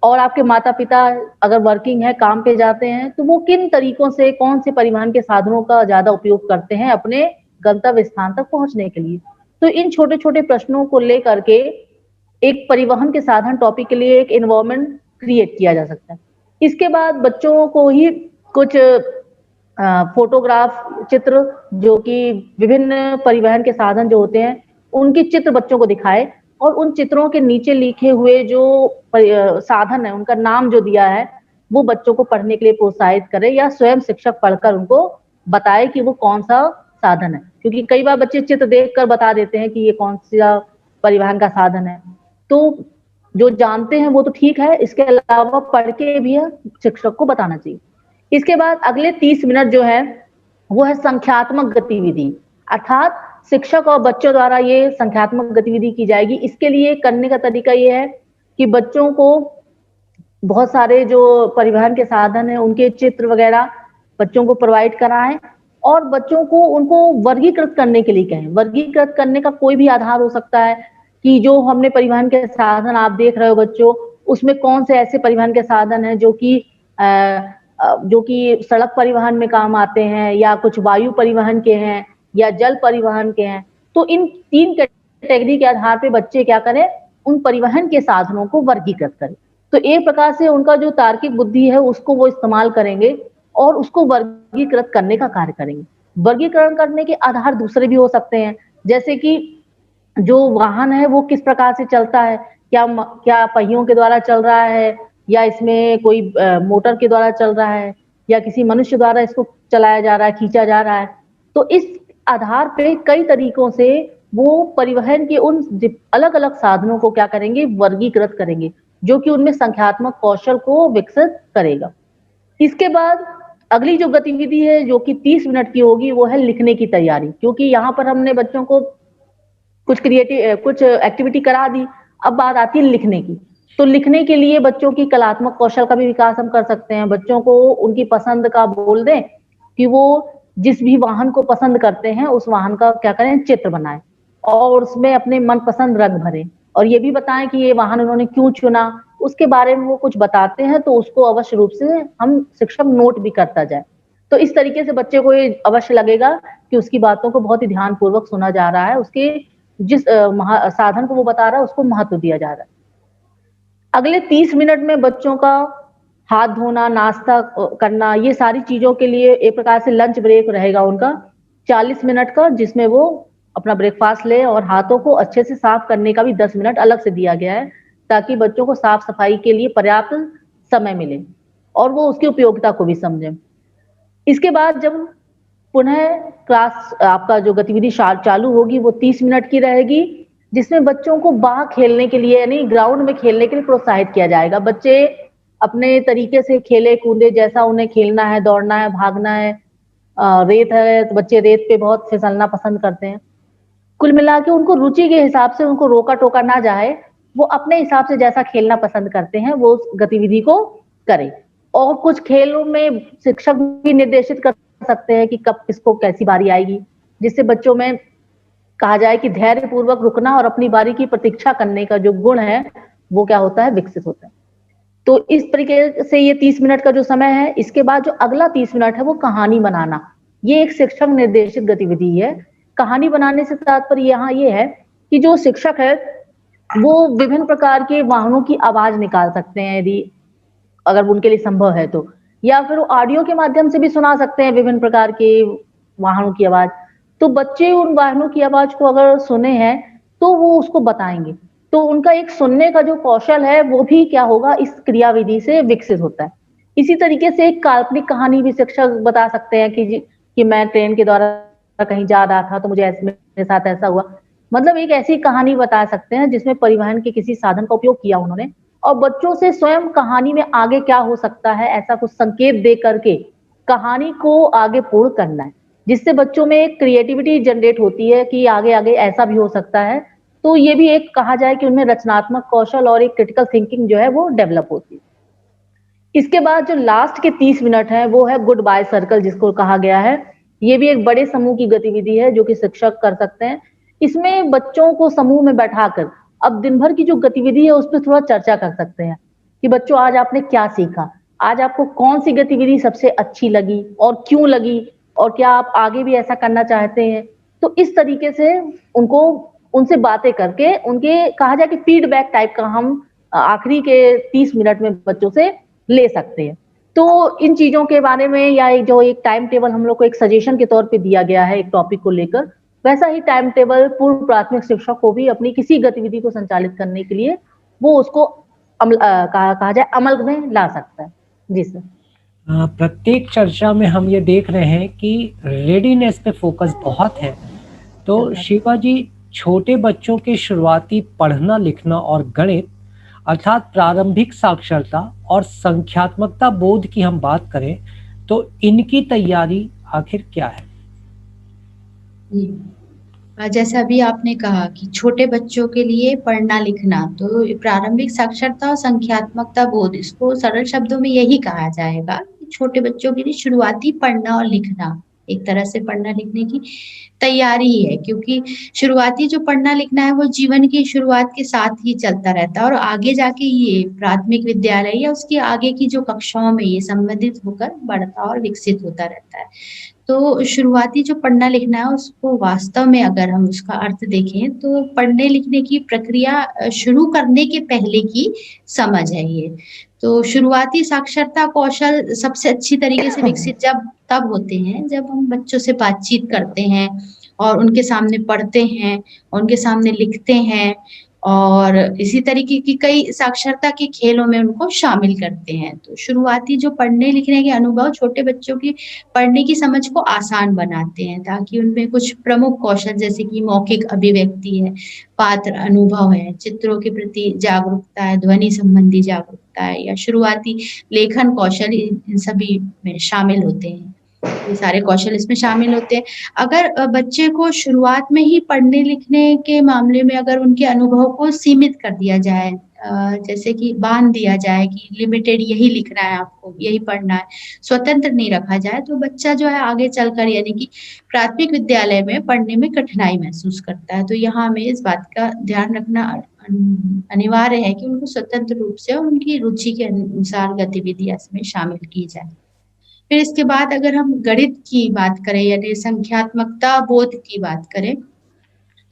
C: और आपके माता-पिता अगर वर्किंग है, काम पे जाते हैं, तो वो किन तरीकों से, कौन से परिवहन के साधनों का ज़्यादा उपयोग करते हैं अपने गंतव्य स्थान तक पहुँचने के लिए। तो इन छोटे-छोटे प्रश्नों को लेकर के एक परिवहन के साधन टॉपिक के लिए एक एनवायरनमेंट क्रिएट किया जा सकता है। इसके बाद बच्चों को ही कुछ फोटोग्राफ, चित्र जो कि विभिन्न परिवहन के साधन जो होते हैं, उनके चित्र बच्चों को दिखाएँ और उन चित्रों के नीचे लिखे हुए जो साधन है, उनका नाम जो दिया है, वो बच्चों को पढ़ने के लिए प्रोत्साहित करें या स्वयं शिक्षक पढ़कर उनको बताए कि वो कौन-सा साधन है। क्योंकि कई बार बच्चे चित्र देखकर बता देते हैं कि ये कौन-सा परिवहन का साधन है। तो जो जानते हैं वो तो ठीक है, इसके अलावा पढ़ के भी शिक्षक को बताना चाहिए। इसके बाद अगले 30 मिनट जो है, वो है संख्यात्मक गतिविधि, अर्थात शिक्षक और बच्चों द्वारा ये संख्यात्मक गतिविधि की जाएगी। इसके लिए करने का तरीका ये है कि बच्चों को बहुत सारे जो परिवहन के साधन हैं, उनके चित्र वगैरह बच्चों को प्रोवाइड कराएँ और बच्चों को उनको वर्गीकृत करने के लिए कहें। वर्गीकृत करने का कोई भी आधार हो सकता है कि जो हमने परिवहन के साधन आप देख रहे हो बच्चों, उसमें कौन से ऐसे परिवहन के साधन हैं जो कि सड़क परिवहन में काम आते हैं या कुछ वायु परिवहन के हैं या जल परिवहन के हैं। तो इन 3 कैटेगरी के आधार पे बच्चे क्या करें, उन परिवहन के साधनों को वर्गीकृत करें। तो एक प्रकार से उनका जो तार्किक बुद्धि है उसको वो इस्तेमाल करेंगे और उसको वर्गीकृत करने का कार्य करेंगे। वर्गीकरण करने के आधार दूसरे भी हो सकते हैं, जैसे कि जो वाहन है वो किस प्रकार से चलता है, क्या पहियों के द्वारा चल रहा है या इसमें कोई मोटर के द्वारा चल रहा है या किसी मनुष्य द्वारा इसको चलाया जा रहा है, खींचा जा रहा है। तो इस आधार पे कई तरीकों से वो परिवहन के उन अलग-अलग साधनों को क्या करेंगे, वर्गीकृत करेंगे, जो कि उनमें संख्यात्मक कौशल को विकसित करेगा। इसके बाद अगली जो गतिविधि है जो कि 30 मिनट की होगी वो है लिखने की तैयारी, क्योंकि यहाँ पर हमने बच्चों को कुछ एक्टिविटी करा दी, अब बात आती है लिखने की। तो लिखने के लिए बच्चों की कलात्मक कौशल का भी विकास हम कर सकते हैं। बच्चों को उनकी पसंद का बोल दें कि वो जिस भी वाहन को पसंद करते हैं, उस वाहन का क्या करें, चित्र बनाएँ और उसमें अपने मनपसंद रंग भरें और ये भी बताएँ कि ये वाहन उन्होंने क्यों चुना, उसके बारे में वो कुछ बताते हैं तो उसको अवश्य रूप से हम शिक्षक नोट भी करता जाए। तो इस तरीके से बच्चे को ये अवश्य लगेगा कि उसकी बातों को बहुत ही ध्यानपूर्वक सुना जा रहा है, उसके जिस साधन को वो बता रहा है उसको महत्व दिया जा रहा है। अगले 30 मिनट में बच्चों का हाथ धोना, नाश्ता करना, ये सारी चीज़ों के लिए एक प्रकार से लंच ब्रेक रहेगा उनका 40 मिनट का, जिसमें वो अपना ब्रेकफ़ास्ट लें और हाथों को अच्छे से साफ करने का भी 10 मिनट अलग से दिया गया है, ताकि बच्चों को साफ-सफाई के लिए पर्याप्त समय मिले और वो उसकी उपयोगिता को भी समझें। इसके बाद जब पुनः क्लास आपका जो गतिविधि चालू होगी वो 30 मिनट की रहेगी, जिसमें बच्चों को बाहर खेलने के लिए यानी ग्राउंड में खेलने के लिए प्रोत्साहित किया जाएगा। बच्चे अपने तरीके से खेले-कूदे, जैसा उन्हें खेलना है, दौड़ना है, भागना है। रेत है तो बच्चे रेत पे बहुत फिसलना पसंद करते हैं। कुल मिला के उनको रुचि के हिसाब से उनको रोका-टोका ना जाए, वो अपने हिसाब से जैसा खेलना पसंद करते हैं, वो उस गतिविधि को करें। और कुछ खेलों में शिक्षक भी निर्देशित कर सकते हैं कि कब किसको कैसी बारी आएगी, जिससे बच्चों में कहा जाए कि धैर्यपूर्वक रुकना और अपनी बारी की प्रतीक्षा करने का जो गुण है, वो क्या होता है, विकसित होता है। तो इस तरीके से ये 30 मिनट का जो समय है, इसके बाद जो अगला 30 मिनट है वो कहानी बनाना। ये एक शिक्षक निर्देशित गतिविधि है। कहानी बनाने से तात्पर्य यहाँ ये है कि जो शिक्षक है, वो विभिन्न प्रकार के वाहनों की आवाज़ निकाल सकते हैं यदि अगर उनके लिए संभव है तो, या फिर वो ऑडियो के माध्यम से भी सुना सकते हैं विभिन्न प्रकार के वाहनों की आवाज़। तो बच्चे उन वाहनों की आवाज़ को अगर सुने हैं, तो वो उसको बताएँगे। तो उनका एक सुनने का जो कौशल है, वो भी क्या होगा, इस क्रियाविधि से विकसित होता है। इसी तरीके से एक काल्पनिक कहानी भी शिक्षक बता सकते हैं कि मैं ट्रेन के द्वारा कहीं जा रहा था, तो मुझे मेरे साथ ऐसा हुआ। मतलब एक ऐसी कहानी बता सकते हैं जिसमें परिवहन के किसी साधन का उपयोग किया उन्होंने और बच्चों से स्वयं कहानी में आगे क्या हो सकता है, ऐसा कुछ संकेत दे करके कहानी को आगे पूर्ण करना है, जिससे बच्चों में एक क्रिएटिविटी जनरेट होती है कि आगे-आगे ऐसा भी हो सकता है। तो ये भी एक कहा जाए कि उनमें रचनात्मक कौशल और एक क्रिटिकल थिंकिंग जो है वो डेवलप होती है। इसके बाद जो लास्ट के 30 मिनट है वो है गुड बाय सर्कल, जिसको कहा गया है। ये भी एक बड़े समूह की गतिविधि है जो कि शिक्षक कर सकते हैं। इसमें बच्चों को समूह में बैठाकर अब दिन भर की जो गतिविधि है उस पर थोड़ा चर्चा कर सकते हैं कि बच्चों आज आपने क्या सीखा, आज आपको कौन सी गतिविधि सबसे अच्छी लगी और क्यों लगी, और क्या आप आगे भी ऐसा करना चाहते हैं। तो इस तरीके से उनको उनसे बातें करके उनके कहा जाए कि फीडबैक टाइप का हम आखिरी के 30 मिनट में बच्चों से ले सकते हैं। तो इन चीज़ों के बारे में या एक टाइम टेबल हम लोग को एक सजेशन के तौर पे दिया गया है एक टॉपिक को लेकर, वैसा ही टाइम टेबल पूर्व प्राथमिक शिक्षक को भी अपनी किसी गतिविधि को संचालित करने के लिए वो उसको कहा जाए अमल में ला सकता है। जी सर।
A: प्रत्येक चर्चा में हम ये देख रहे हैं कि रेडीनेस पे फोकस बहुत है। तो शिवा जी, छोटे बच्चों के शुरुआती पढ़ना लिखना और गणित अर्थात प्रारंभिक साक्षरता और संख्यात्मकता बोध की हम बात करें तो इनकी तैयारी आखिर क्या है?
B: जैसा अभी आपने कहा कि छोटे बच्चों के लिए पढ़ना लिखना, तो प्रारंभिक साक्षरता और संख्यात्मकता बोध, इसको सरल शब्दों में यही कहा जाएगा कि छोटे बच्चों के लिए शुरुआती पढ़ना और लिखना एक तरह से पढ़ना लिखने की तैयारी ही है, क्योंकि शुरुआती जो पढ़ना लिखना है वो जीवन की शुरुआत के साथ ही चलता रहता है और आगे जाके ये प्राथमिक विद्यालय या उसकी आगे की जो कक्षाओं में ये संबंधित होकर बढ़ता और विकसित होता रहता है। तो शुरुआती जो पढ़ना लिखना है उसको वास्तव में अगर हम उसका अर्थ देखें तो पढ़ने लिखने की प्रक्रिया शुरू करने के पहले की समझ है ये। तो शुरुआती साक्षरता कौशल सबसे अच्छी तरीके से विकसित तब होते हैं जब हम बच्चों से बातचीत करते हैं और उनके सामने पढ़ते हैं, उनके सामने लिखते हैं और इसी तरीके की कई साक्षरता के खेलों में उनको शामिल करते हैं। तो शुरुआती जो पढ़ने लिखने के अनुभव छोटे बच्चों की पढ़ने की समझ को आसान बनाते हैं, ताकि उनमें कुछ प्रमुख कौशल जैसे कि मौखिक अभिव्यक्ति है, पात्र अनुभव है, चित्रों के प्रति जागरूकता है, ध्वनि संबंधी जागरूकता है या शुरुआती लेखन कौशल इन सभी में शामिल होते हैं। ये सारे कौशल इसमें शामिल होते हैं। अगर बच्चे को शुरुआत में ही पढ़ने लिखने के मामले में अगर उनके अनुभव को सीमित कर दिया जाए, जैसे कि बाँध दिया जाए कि लिमिटेड यही लिखना है आपको, यही पढ़ना है, स्वतंत्र नहीं रखा जाए, तो बच्चा जो है आगे चलकर यानी कि प्राथमिक विद्यालय में पढ़ने में कठिनाई महसूस करता है। तो यहाँ हमें इस बात का ध्यान रखना अनिवार्य है कि उनको स्वतंत्र रूप से और उनकी रुचि के अनुसार गतिविधियाँ इसमें शामिल की जाए। फिर इसके बाद अगर हम गणित की बात करें यानी संख्यात्मकता बोध की बात करें,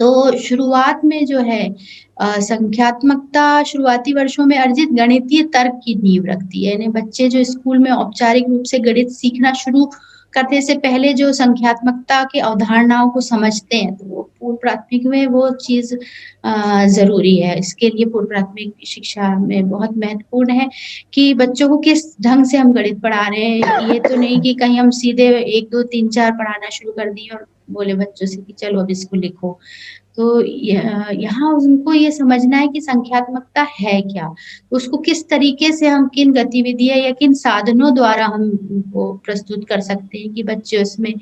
B: तो शुरुआत में जो है संख्यात्मकता शुरुआती वर्षों में अर्जित गणितीय तर्क की नींव रखती है। यानी बच्चे जो स्कूल में औपचारिक रूप से गणित सीखना शुरू करने से पहले जो संख्यात्मकता की अवधारणाओं को समझते हैं, तो वो पूर्व प्राथमिक में वो चीज़ ज़रूरी है। इसके लिए पूर्व प्राथमिक शिक्षा में बहुत महत्वपूर्ण है कि बच्चों को किस ढंग से हम गणित पढ़ा रहे हैं। ये तो नहीं कि कहीं हम सीधे 1, 2, 3, 4 पढ़ाना शुरू कर दिए और बोले बच्चों से कि चलो अब इसको लिखो। तो यहाँ उनको ये समझना है कि संख्यात्मकता है क्या? उसको किस तरीके से हम किन गतिविधियाँ या किन साधनों द्वारा हम उनको प्रस्तुत कर सकते हैं कि बच्चे उसमें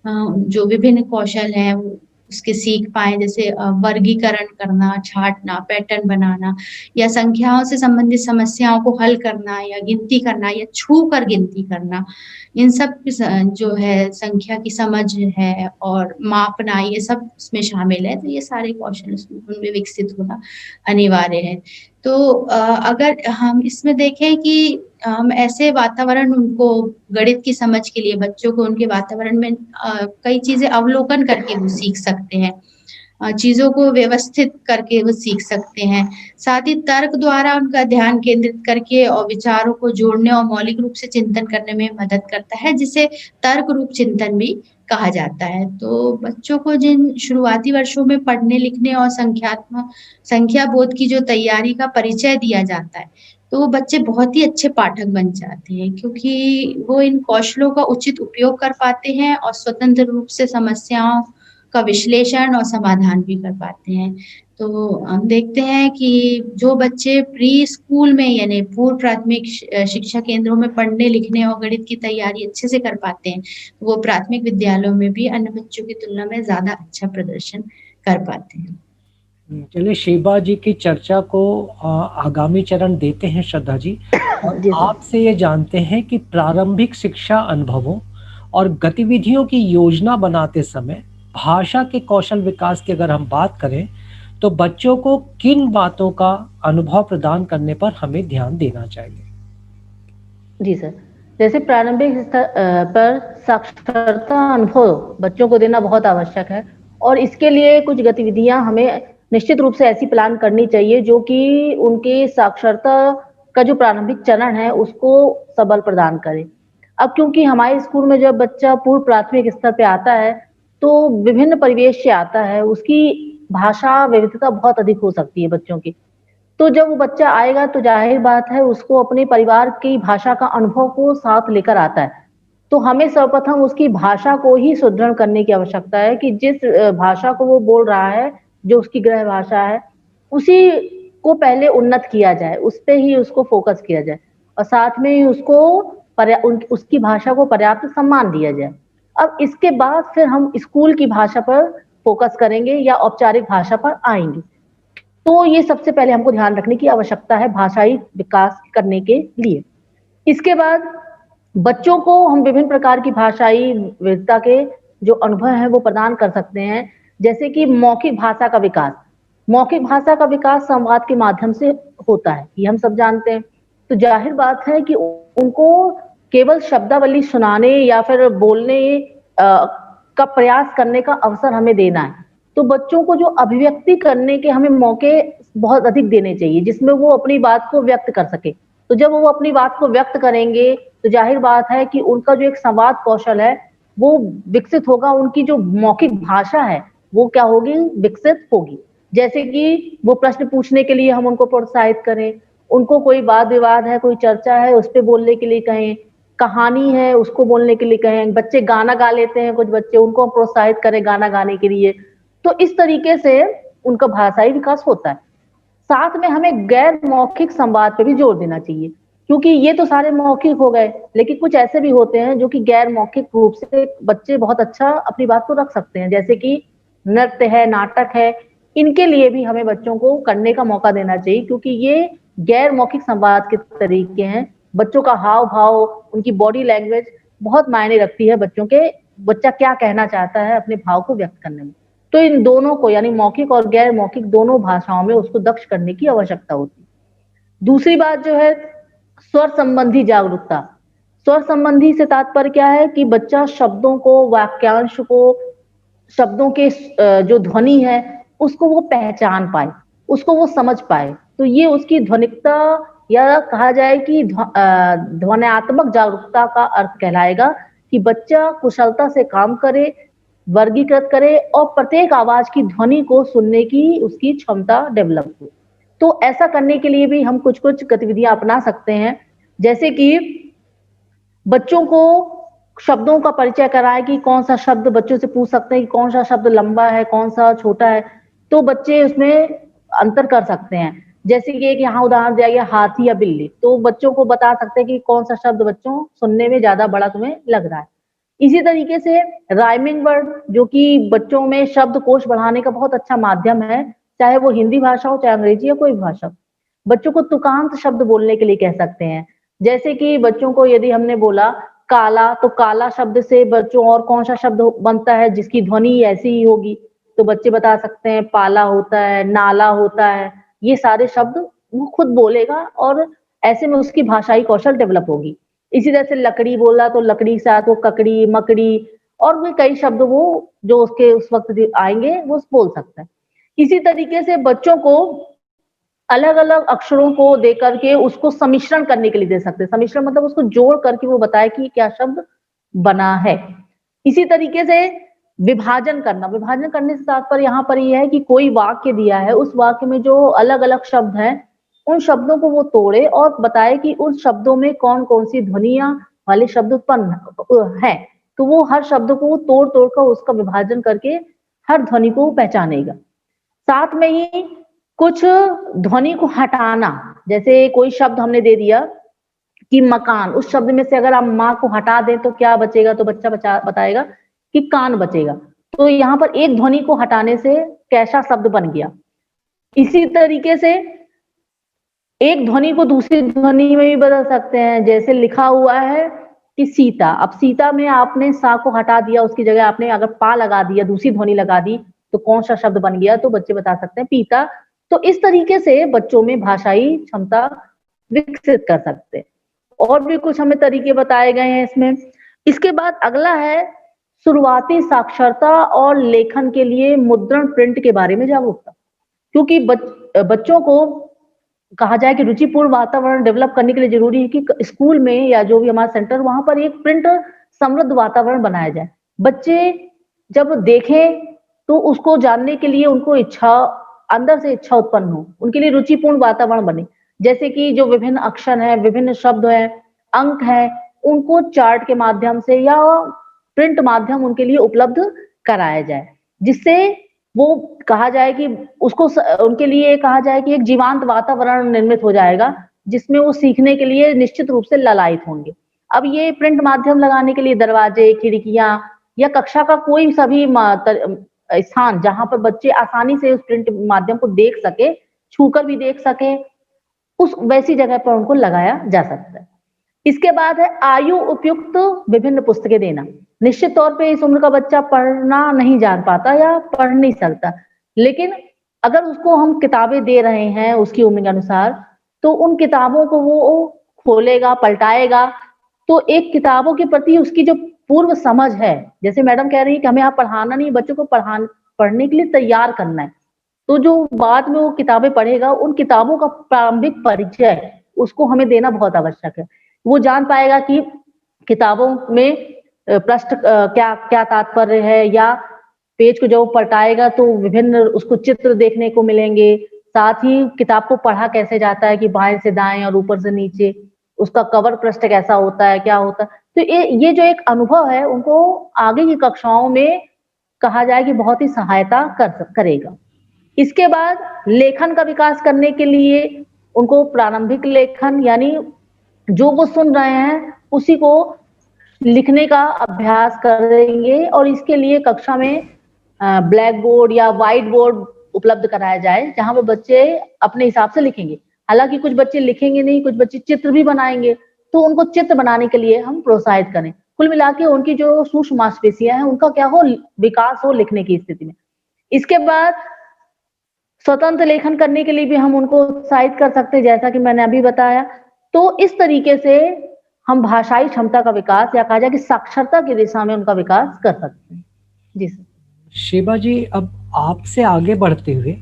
B: जो विभिन्न कौशल हैं उसके सीख पाएँ, जैसे वर्गीकरण करना, छाँटना, पैटर्न बनाना या संख्याओं से संबंधित समस्याओं को हल करना या गिनती करना या छू कर गिनती करना। इन सब जो है संख्या की समझ है और मापना, ये सब इसमें शामिल है। तो ये सारे कौशल उनमें विकसित होना अनिवार्य है। तो अगर हम इसमें देखें कि हम ऐसे वातावरण उनको गणित की समझ के लिए बच्चों को उनके वातावरण में कई चीज़ें अवलोकन करके वो सीख सकते हैं। चीज़ों को व्यवस्थित करके वो सीख सकते हैं। साथ ही तर्क द्वारा उनका ध्यान केंद्रित करके और विचारों को जोड़ने और मौलिक रूप से चिंतन करने में मदद करता है, जिसे तर्क रूप चिंतन भी कहा जाता है। तो बच्चों को जिन शुरुआती वर्षों में पढ़ने लिखने और संख्या बोध की जो तैयारी का परिचय दिया जाता है, तो वो बच्चे बहुत ही अच्छे पाठक बन जाते हैं, क्योंकि वो इन कौशलों का उचित उपयोग कर पाते हैं और स्वतंत्र रूप से समस्याओं का विश्लेषण और समाधान भी कर पाते हैं। तो हम देखते हैं कि जो बच्चे प्री स्कूल में यानी पूर्व प्राथमिक शिक्षा केंद्रों में पढ़ने लिखने और गणित की तैयारी अच्छे से कर पाते हैं, वो प्राथमिक विद्यालयों में भी अन्य बच्चों की तुलना में ज़्यादा अच्छा प्रदर्शन कर पाते हैं।
A: चलिए शिवा जी की चर्चा को आगामी चरण देते हैं श्रद्धा जी, और आपसे ये जानते हैं कि प्रारंभिक शिक्षा अनुभवों और गतिविधियों की योजना बनाते समय भाषा के कौशल विकास की अगर हम बात करें तो बच्चों को किन बातों का अनुभव प्रदान करने पर हमें ध्यान देना चाहिए?
C: जी सर। जैसे प्रारंभिक स्तर पर साक्षरता अनुभव बच्चों को देना बहुत आवश्यक है और इसके लिए कुछ गतिविधियाँ हमें निश्चित रूप से ऐसी प्लान करनी चाहिए जो कि उनके साक्षरता का जो प्रारंभिक चरण है उसको सबल प्रदान करे। अब क्योंकि हमारे स्कूल में जब बच्चा पूर्व प्राथमिक स्तर पे आता है, तो विभिन्न परिवेश से आता है, उसकी भाषा विविधता बहुत अधिक हो सकती है बच्चों की। तो जब वो बच्चा आएगा तो ज़ाहिर बात है उसको अपने परिवार की भाषा का अनुभव को साथ लेकर आता है। तो हमें सर्वप्रथम उसकी भाषा को ही सुदृढ़ करने की आवश्यकता है कि जिस भाषा को वो बोल रहा है, जो उसकी गृह भाषा है, उसी को पहले उन्नत किया जाए, उस पे ही उसको फ़ोकस किया जाए और साथ में ही उसको उसकी भाषा को पर्याप्त सम्मान दिया जाए। अब इसके बाद फिर हम स्कूल की भाषा पर फ़ोकस करेंगे या औपचारिक भाषा पर आएँगे। तो ये सबसे पहले हमको ध्यान रखने की आवश्यकता है भाषाई विकास करने के लिए। इसके बाद बच्चों को हम विभिन्न प्रकार की भाषाई विविधता के जो अनुभव हैं वो प्रदान कर सकते हैं, जैसे कि मौखिक भाषा का विकास। मौखिक भाषा का विकास संवाद के माध्यम से होता है, ये हम सब जानते हैं। तो ज़ाहिर बात है कि उनको केवल शब्दावली सुनाने या फिर बोलने का प्रयास करने का अवसर हमें देना है। तो बच्चों को जो अभिव्यक्ति करने के हमें मौके बहुत अधिक देने चाहिए, जिसमें वो अपनी बात को व्यक्त कर सके। तो जब वो अपनी बात को व्यक्त करेंगे, तो ज़ाहिर बात है कि उनका जो एक संवाद कौशल है, वो विकसित होगा, उनकी जो मौखिक भाषा है, वो क्या होगी? विकसित होगी। जैसे कि वो प्रश्न पूछने के लिए हम उनको प्रोत्साहित करें, उनको कोई वाद-विवाद है, कोई चर्चा है, उस पे बोलने के लिए कहें, कहानी है, उसको बोलने के लिए कहें। बच्चे गाना गा लेते हैं, कुछ बच्चे, उनको हम प्रोत्साहित करें गाना गाने के लिए। तो इस तरीके से उनका भाषाई विकास होता है। साथ में हमें गैर मौखिक संवाद पे भी जोर देना चाहिए, क्योंकि ये तो सारे मौखिक हो गए, लेकिन कुछ ऐसे भी होते हैं जो कि गैर मौखिक रूप से बच्चे बहुत अच्छा अपनी बात को रख सकते हैं, जैसे कि नृत्य है, नाटक है, इनके लिए भी हमें बच्चों को करने का मौका देना चाहिए क्योंकि ये गैर मौखिक संवाद के तरीके हैं। बच्चों का हाव-भाव, उनकी बॉडी लैंग्वेज बहुत मायने रखती है बच्चों के बच्चा क्या कहना चाहता है अपने भाव को व्यक्त करने में। तो इन दोनों को यानी मौखिक और गैर मौखिक दोनों भाषाओं में उसको दक्ष करने की आवश्यकता होती है। दूसरी बात जो है स्वर संबंधी जागरूकता। स्वर संबंधी से तात्पर्य क्या है कि बच्चा शब्दों को, वाक्यांश को, शब्दों के जो ध्वनि है उसको वो पहचान पाए, उसको वो समझ पाए। तो ये उसकी ध्वनिकता या कहा जाए कि ध्वन्यात्मक जागरूकता का अर्थ कहलाएगा कि बच्चा कुशलता से काम करे, वर्गीकृत करे और प्रत्येक आवाज की ध्वनि को सुनने की उसकी क्षमता डेवलप हो। तो ऐसा करने के लिए भी हम कुछ-कुछ गतिविधियाँ अपना सकते हैं, जैसे कि बच्चों को शब्दों का परिचय कराएँ कि कौन-सा शब्द बच्चों से पूछ सकते हैं कि कौन-सा शब्द लंबा है, कौन-सा छोटा है, तो बच्चे उसमें अंतर कर सकते हैं। जैसे कि एक यहाँ उदाहरण दिया गया हाथी या बिल्ली, तो बच्चों को बता सकते हैं कि कौन-सा शब्द बच्चों सुनने में ज़्यादा बड़ा तुम्हें लग रहा है। इसी तरीके से राइमिंग वर्ड जो कि बच्चों में शब्दकोश बढ़ाने का बहुत अच्छा माध्यम है, चाहे वो हिंदी भाषा हो, चाहे अंग्रेजी या कोई भी भाषा हो। बच्चों को तुकांत शब्द बोलने के लिए कह सकते हैं। जैसे कि बच्चों को यदि हमने बोला काला, तो काला शब्द से बच्चों और कौन-सा शब्द बनता है जिसकी ध्वनि ऐसी ही होगी, तो बच्चे बता सकते हैं पाला होता है, नाला होता है, ये सारे शब्द वो खुद बोलेगा और ऐसे में उसकी भाषाई कौशल डेवलप होगी। इसी तरह से लकड़ी बोला तो लकड़ी के साथ वो ककड़ी, मकड़ी और भी कई शब्द वो जो उसके उस वक़्त आएँगे वो बोल सकता है। इसी तरीके से बच्चों को अलग-अलग अक्षरों को देकर के उसको सम्मिश्रण करने के लिए दे सकते हैं। सम्मिश्रण मतलब उसको जोड़ करके वो बताए कि क्या शब्द बना है। इसी तरीके से विभाजन करना, विभाजन करने से तात्पर्य यहाँ पर ये है कि कोई वाक्य दिया है, उस वाक्य में जो अलग-अलग शब्द हैं, उन शब्दों को वो तोड़े और बताए कि उन शब्दों में कौन-कौन सी ध्वनियाँ वाले शब्द उत्पन्न हैं। तो वो हर शब्द को तोड़-तोड़ कर उसका विभाजन करके हर ध्वनि को पहचानेगा। साथ में ही कुछ ध्वनि को हटाना, जैसे कोई शब्द हमने दे दिया कि मकान, उस शब्द में से अगर आप माँ को हटा दें तो क्या बचेगा? तो बच्चा बताएगा कि कान बचेगा। तो यहाँ पर एक ध्वनि को हटाने से कैसा शब्द बन गया। इसी तरीके से एक ध्वनि को दूसरी ध्वनि में भी बदल सकते हैं, जैसे लिखा हुआ है कि सीता, अब सीता में आपने सा को हटा दिया, उसकी जगह आपने अगर पा लगा दिया, दूसरी ध्वनि लगा दी, तो कौन सा शब्द बन गया, तो बच्चे बता सकते हैं पीता। तो इस तरीके से बच्चों में भाषाई क्षमता विकसित कर सकते हैं। और भी कुछ हमें तरीके बताए गए हैं इसमें। इसके बाद अगला है शुरुआती साक्षरता और लेखन के लिए मुद्रण प्रिंट के बारे में जागरूकता। क्योंकि बच्चों को कहा जाए कि रुचिपूर्ण वातावरण डेवलप करने के लिए जरूरी है कि स्कूल में या जो भी हमारा सेंटर, वहां पर एक प्रिंट समृद्ध वातावरण बनाया जाए। बच्चे जब देखें तो उसको जानने के लिए उनको इच्छा, अंदर से इच्छा उत्पन्न हो, उनके लिए रुचिपूर्ण वातावरण बने। जैसे कि जो विभिन्न अक्षर हैं, विभिन्न शब्द हैं, अंक हैं, उनको चार्ट के माध्यम से या प्रिंट माध्यम उनके लिए उपलब्ध कराया जाए, जिससे वो कहा जाए कि उसको उनके लिए कहा जाए कि एक जीवंत वातावरण निर्मित हो जाएगा, जिसमें वो सीखने के लिए निश्चित रूप से ललायित होंगे। अब ये प्रिंट माध्यम लगाने के लिए दरवाजे, खिड़कियां या कक्षा का कोई सभी स्थान जहां पर बच्चे आसानी से उस प्रिंट माध्यम को देख सके, छूकर भी देख सके, उस वैसी जगह पर उनको लगाया जा सकता है। इसके बाद है आयु उपयुक्त विभिन्न पुस्तकें देना। निश्चित तौर पे इस उम्र का बच्चा पढ़ना नहीं जान पाता या पढ़ नहीं सकता, लेकिन अगर उसको हम किताबें दे रहे हैं उसकी उम्र के अनुसार, तो उन किताबों को वो खोलेगा, पलटाएगा, तो एक किताबों के प्रति उसकी जो पूर्व समझ है, जैसे मैडम कह रही है कि हमें यहाँ पढ़ाना नहीं, बच्चों को पढ़ने के लिए तैयार करना है, तो जो बाद में वो किताबें पढ़ेगा, उन किताबों का प्रारंभिक परिचय उसको हमें देना बहुत आवश्यक है। वो जान पाएगा कि किताबों में पृष्ठ क्या क्या तात्पर्य है, या पेज को जब पलटाएगा तो विभिन्न उसको चित्र देखने को मिलेंगे। साथ ही किताब को पढ़ा कैसे जाता है कि बाएं से दाएं और ऊपर से नीचे, उसका कवर पृष्ठ कैसा होता है, क्या होता है। तो ये जो एक अनुभव है, उनको आगे की कक्षाओं में कहा जाए कि बहुत ही सहायता करेगा। इसके बाद लेखन का विकास करने के लिए उनको प्रारंभिक लेखन, यानी जो वो सुन रहे हैं उसी को लिखने का अभ्यास करेंगे, और इसके लिए कक्षा में ब्लैक बोर्ड या व्हाइट बोर्ड उपलब्ध कराया जाए, जहां पे बच्चे अपने हिसाब से लिखेंगे। हालांकि कुछ बच्चे लिखेंगे नहीं, कुछ बच्चे चित्र भी बनाएंगे, तो उनको चित्र बनाने के लिए हम प्रोत्साहित करें। कुल मिला के उनकी जो सूक्ष्म मांसपेशियां हैं, उनका क्या हो, विकास हो लिखने की स्थिति में। इसके बाद स्वतंत्र लेखन करने के लिए भी हम उनको उत्साहित कर सकते हैं, जैसा कि मैंने अभी बताया। तो इस तरीके से हम भाषाई क्षमता का विकास, या कहा जाए कि साक्षरता की दिशा में उनका विकास कर सकते हैं। जी सर।
A: शिवा जी, अब आपसे आगे बढ़ते हुए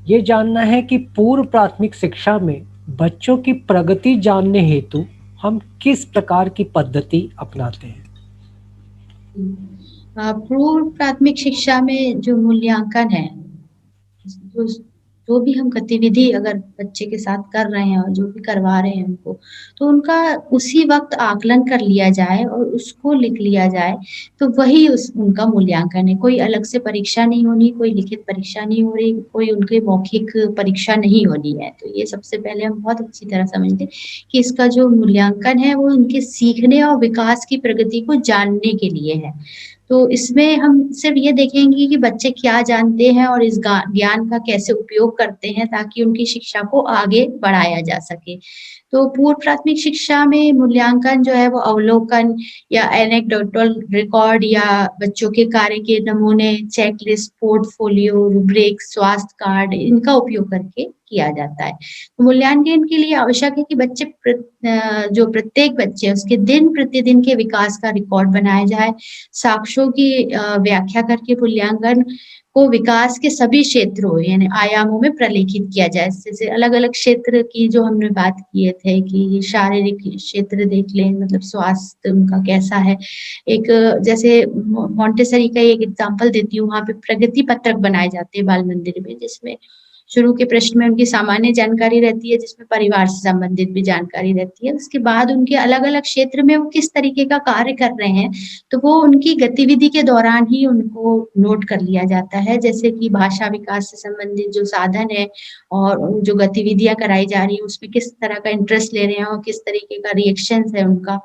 A: ये जानना है कि पूर्व प्राथमिक शिक्षा में बच्चों की प्रगति जानने हेतु हम किस प्रकार की पद्धति अपनाते हैं?
B: पूर्व प्राथमिक शिक्षा में जो मूल्यांकन है, जो भी हम गतिविधि अगर बच्चे के साथ कर रहे हैं और जो भी करवा रहे हैं उनको, तो उनका उसी वक्त आकलन कर लिया जाए और उसको लिख लिया जाए, तो वही उनका मूल्यांकन है। कोई अलग से परीक्षा नहीं होनी, कोई लिखित परीक्षा नहीं हो रही, कोई उनके मौखिक परीक्षा नहीं होनी है। तो ये सबसे पहले हम बहुत अच्छी तरह समझ लें कि इसका जो मूल्यांकन है वो उनके सीखने और विकास की प्रगति को जानने के लिए है। तो इसमें हम सिर्फ ये देखेंगे कि बच्चे क्या जानते हैं और इस ज्ञान का कैसे उपयोग करते हैं, ताकि उनकी शिक्षा को आगे बढ़ाया जा सके। तो पूर्व प्राथमिक शिक्षा में मूल्यांकन जो है वो अवलोकन या एनेक्डोटल रिकॉर्ड या बच्चों के कार्य के नमूने, चेकलिस्ट, पोर्टफोलियो, रूब्रिक, स्वास्थ्य कार्ड, इनका उपयोग करके किया जाता है। तो मूल्यांकन के लिए आवश्यक है कि जो प्रत्येक बच्चे है उसके दिन प्रतिदिन के विकास का रिकॉर्ड बनाया जाए। साक्ष्यों की व्याख्या करके मूल्यांकन को विकास के सभी क्षेत्रों यानी आयामों में प्रलेखित किया जाए। जैसे अलग-अलग क्षेत्र की जो हमने बात किए थे कि शारीरिक क्षेत्र देख लें, मतलब स्वास्थ्य उनका कैसा है। एक जैसे मॉन्टेसरी का एक एग्जांपल देती हूँ, वहाँ पे प्रगति पत्रक बनाए जाते हैं बाल मंदिर में, जिसमें शुरू के प्रश्न में उनकी सामान्य जानकारी रहती है, जिसमें परिवार से संबंधित भी जानकारी रहती है। उसके बाद उनके अलग-अलग क्षेत्र में वो किस तरीके का कार्य कर रहे हैं, तो वो उनकी गतिविधि के दौरान ही उनको नोट कर लिया जाता है। जैसे कि भाषा विकास से संबंधित जो साधन है और जो गतिविधियाँ कराई जा रही है, उसमें किस तरह का इंटरेस्ट ले रहे हैं और किस तरीके का रिएक्शंस है उनका।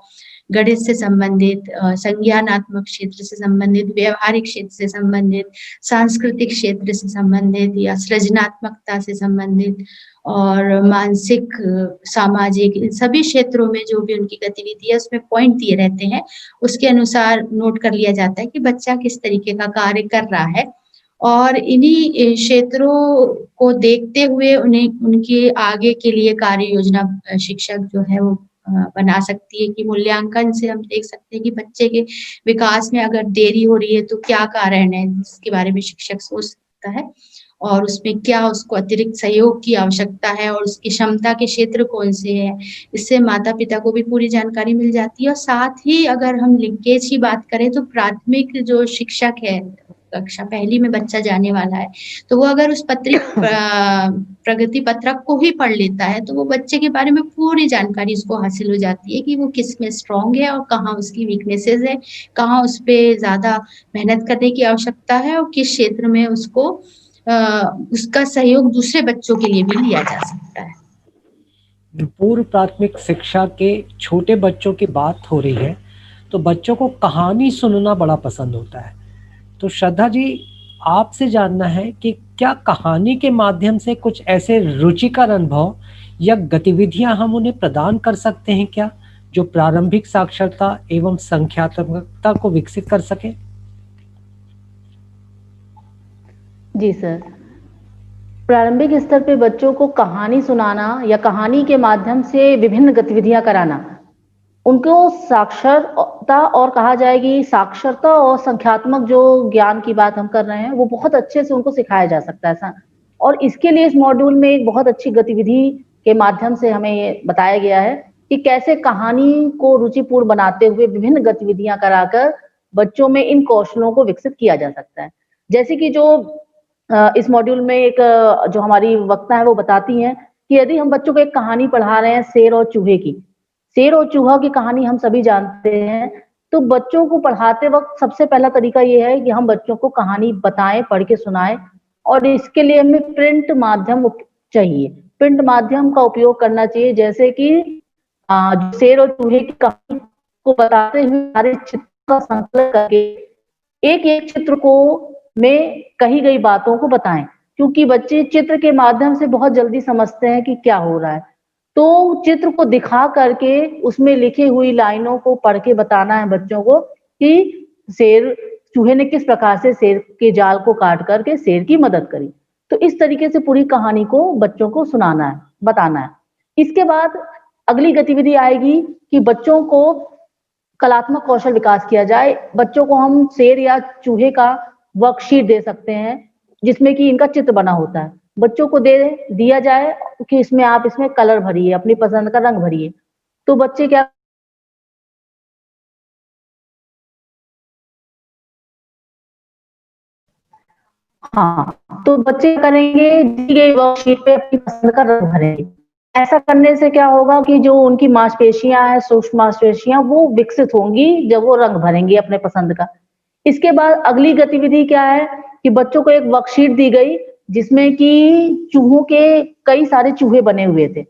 B: गणित से संबंधित, संज्ञानात्मक क्षेत्र से संबंधित, व्यवहारिक क्षेत्र से संबंधित, सांस्कृतिक क्षेत्र से संबंधित या सृजनात्मकता से संबंधित और मानसिक, सामाजिक, इन सभी क्षेत्रों में जो भी उनकी गतिविधि है उसमें पॉइंट दिए रहते हैं। उसके अनुसार नोट कर लिया जाता है कि बच्चा किस तरीके का कार्य कर रहा है और इन्हीं क्षेत्रों को देखते हुए उन्हें उनके आगे के लिए कार्य योजना शिक्षक जो है वो बना सकती है कि मूल्यांकन से हम देख सकते हैं कि बच्चे के विकास में अगर देरी हो रही है तो क्या कारण है, जिसके बारे में शिक्षक सोच सकता है और उसमें क्या उसको अतिरिक्त सहयोग की आवश्यकता है और उसकी क्षमता के क्षेत्र कौन-से हैं। इससे माता-पिता को भी पूरी जानकारी मिल जाती है और साथ ही अगर हम लिंकेज की बात करें तो प्राथमिक जो शिक्षक है, कक्षा पहली में बच्चा जाने वाला है, तो वो अगर उस प्रगति पत्रक को ही पढ़ लेता है, तो वो बच्चे के बारे में पूरी जानकारी उसको हासिल हो जाती है कि वो किसमें स्ट्रॉन्ग है और कहाँ उसकी वीकनेसेस है, कहाँ उस पे ज़्यादा मेहनत करने की आवश्यकता है और किस क्षेत्र में उसको उसका सहयोग दूसरे बच्चों के लिए भी लिया जा सकता है।
A: पूर्व प्राथमिक शिक्षा के छोटे बच्चों की बात हो रही है, तो बच्चों को कहानी सुनना बड़ा पसंद होता है। तो श्रद्धा जी, आपसे जानना है कि क्या कहानी के माध्यम से कुछ ऐसे रुचिकर अनुभव या गतिविधियां हम उन्हें प्रदान कर सकते हैं क्या, जो प्रारंभिक साक्षरता एवं संख्यात्मकता को विकसित कर सके?
C: जी सर। प्रारंभिक स्तर पे बच्चों को कहानी सुनाना या कहानी के माध्यम से विभिन्न गतिविधियां कराना, उनको साक्षरता और कहा जाएगी साक्षरता और संख्यात्मक जो ज्ञान की बात हम कर रहे हैं, वो बहुत अच्छे से उनको सिखाया जा सकता है ऐसा। और इसके लिए इस मॉड्यूल में एक बहुत अच्छी गतिविधि के माध्यम से हमें ये बताया गया है कि कैसे कहानी को रुचिपूर्ण बनाते हुए विभिन्न गतिविधियां कराकर बच्चों में इन कौशलों को विकसित किया जा सकता है। जैसे कि जो इस मॉड्यूल में एक जो हमारी वक्ता है वो बताती हैं कि यदि हम बच्चों को एक कहानी पढ़ा रहे हैं शेर और चूहे की, शेर और चूहा की कहानी हम सभी जानते हैं, तो बच्चों को पढ़ाते वक़्त सबसे पहला तरीका ये है कि हम बच्चों को कहानी बताएँ, पढ़ के सुनाएँ और इसके लिए हमें प्रिंट माध्यम चाहिए। प्रिंट माध्यम का उपयोग करना चाहिए जैसे कि शेर और चूहे की कहानी को बताते हुए सारे चित्र का संकलन करके एक-एक चित्र को में कही गई बातों को बताएँ, क्योंकि बच्चे चित्र के माध्यम से बहुत जल्दी समझते हैं कि क्या हो रहा है। तो चित्र को दिखा करके उसमें लिखी हुई लाइनों को पढ़ के बताना है बच्चों को कि चूहे ने किस प्रकार से शेर के जाल को काट करके शेर की मदद करी। तो इस तरीके से पूरी कहानी को बच्चों को सुनाना है, बताना है। इसके बाद अगली गतिविधि आएगी कि बच्चों को कलात्मक कौशल विकास किया जाए। बच्चों को हम शेर या चूहे का वर्कशीट दे सकते हैं, जिसमें कि इनका चित्र बना होता है। बच्चों को दिया जाए कि इसमें आप इसमें कलर भरिए, अपनी पसंद का रंग भरिए। तो बच्चे क्या हाँ, तो बच्चे करेंगे दी गई वर्कशीट पे अपनी पसंद का रंग भरेंगे। ऐसा करने से क्या होगा कि जो उनकी मांसपेशियाँ हैं, सूक्ष्म मांसपेशियाँ वो विकसित होंगी जब वो रंग भरेंगे अपने पसंद का। इसके बाद अगली गतिविधि क्या है कि बच्चों को एक वर्कशीट दी गई जिसमें कि चूहों के कई सारे चूहे बने हुए थे।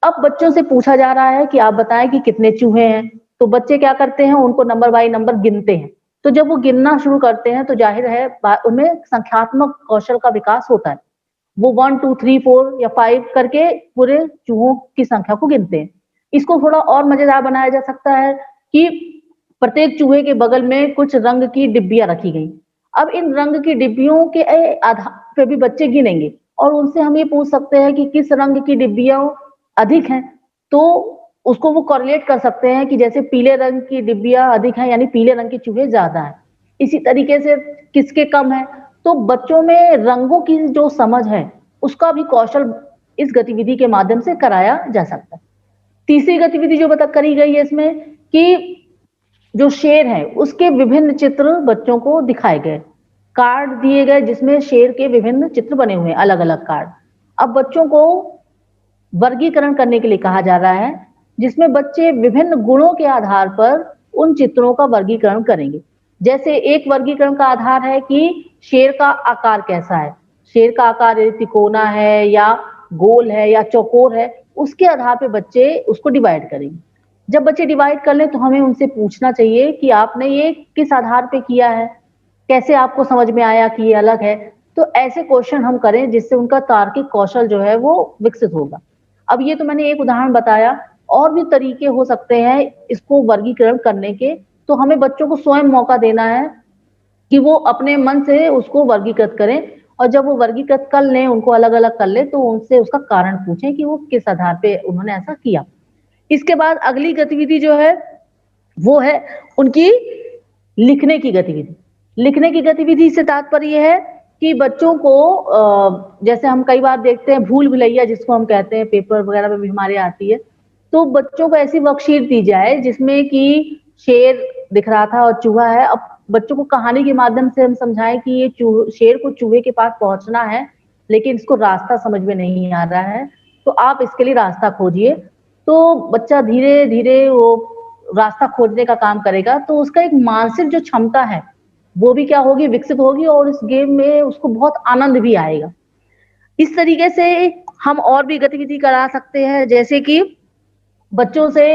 C: अब बच्चों से पूछा जा रहा है कि आप बताएं कि कितने चूहे हैं, तो बच्चे क्या करते हैं उनको नंबर बाय नंबर गिनते हैं। तो जब वो गिनना शुरू करते हैं तो जाहिर है उनमें संख्यात्मक कौशल का विकास होता है। वो 1 2 3 4 या 5 करके पूरे चूहों की संख्या को गिनते हैं। इसको थोड़ा और मजेदार बनाया जा सकता है कि प्रत्येक चूहे के बगल में कुछ रंग की डिब्बियां रखी गई। अब इन रंग की डिब्बियों के आधार पे भी बच्चे गिनेंगे और उनसे हम ये पूछ सकते हैं कि किस रंग की डिब्बियां अधिक हैं, तो उसको वो कोरिलेट कर सकते हैं कि जैसे पीले रंग की डिब्बियां अधिक हैं यानी पीले रंग के चूहे ज्यादा हैं। इसी तरीके से किसके कम है, तो बच्चों में रंगों की जो समझ है उसका भी कौशल इस गतिविधि के माध्यम से कराया जा सकता है। तीसरी गतिविधि जो बता करी गई है इसमें कि जो शेर है उसके विभिन्न चित्र बच्चों को दिखाए गए, कार्ड दिए गए जिसमें शेर के विभिन्न चित्र बने हुए हैं, अलग अलग कार्ड। अब बच्चों को वर्गीकरण करने के लिए कहा जा रहा है जिसमें बच्चे विभिन्न गुणों के आधार पर उन चित्रों का वर्गीकरण करेंगे। जैसे एक वर्गीकरण का आधार है कि शेर का आकार कैसा है, शेर का आकार त्रिकोना है या गोल है या चौकोर है, उसके आधार पे बच्चे उसको डिवाइड करेंगे। जब बच्चे डिवाइड कर लें तो हमें उनसे पूछना चाहिए कि आपने ये किस आधार पे किया है, कैसे आपको समझ में आया कि ये अलग है। तो ऐसे क्वेश्चन हम करें जिससे उनका तार्किक कौशल जो है वो विकसित होगा। अब ये तो मैंने एक उदाहरण बताया, और भी तरीके हो सकते हैं इसको वर्गीकरण करने के। तो हमें बच्चों को स्वयं मौका देना है कि वो अपने मन से उसको वर्गीकृत करें, और जब वो वर्गीकृत कर लें, उनको अलग-अलग कर लें, तो उनसे उसका कारण पूछें कि वो किस आधार पे उन्होंने ऐसा किया। इसके बाद अगली गतिविधि जो है, वो है उनकी लिखने की गतिविधि। लिखने की गतिविधि से तात्पर्य ये है कि बच्चों को जैसे हम कई बार देखते हैं भूल-भुलैया जिसको हम कहते हैं, पेपर वगैरह में भी हमारे आती है, तो बच्चों को ऐसी वर्कशीट दी जाए जिसमें कि शेर दिख रहा था और चूहा है। अब बच्चों को कहानी के माध्यम से हम समझाएँ कि ये शेर को चूहे के पास पहुँचना है, लेकिन इसको रास्ता समझ में नहीं आ रहा है, तो आप इसके लिए रास्ता खोजिए। तो बच्चा धीरे-धीरे वो रास्ता खोजने का काम करेगा, तो उसका एक मानसिक जो क्षमता है, वो भी क्या होगी, विकसित होगी, और इस गेम में उसको बहुत आनंद भी आएगा। इस तरीके से हम और भी गतिविधि करा सकते हैं, जैसे कि बच्चों से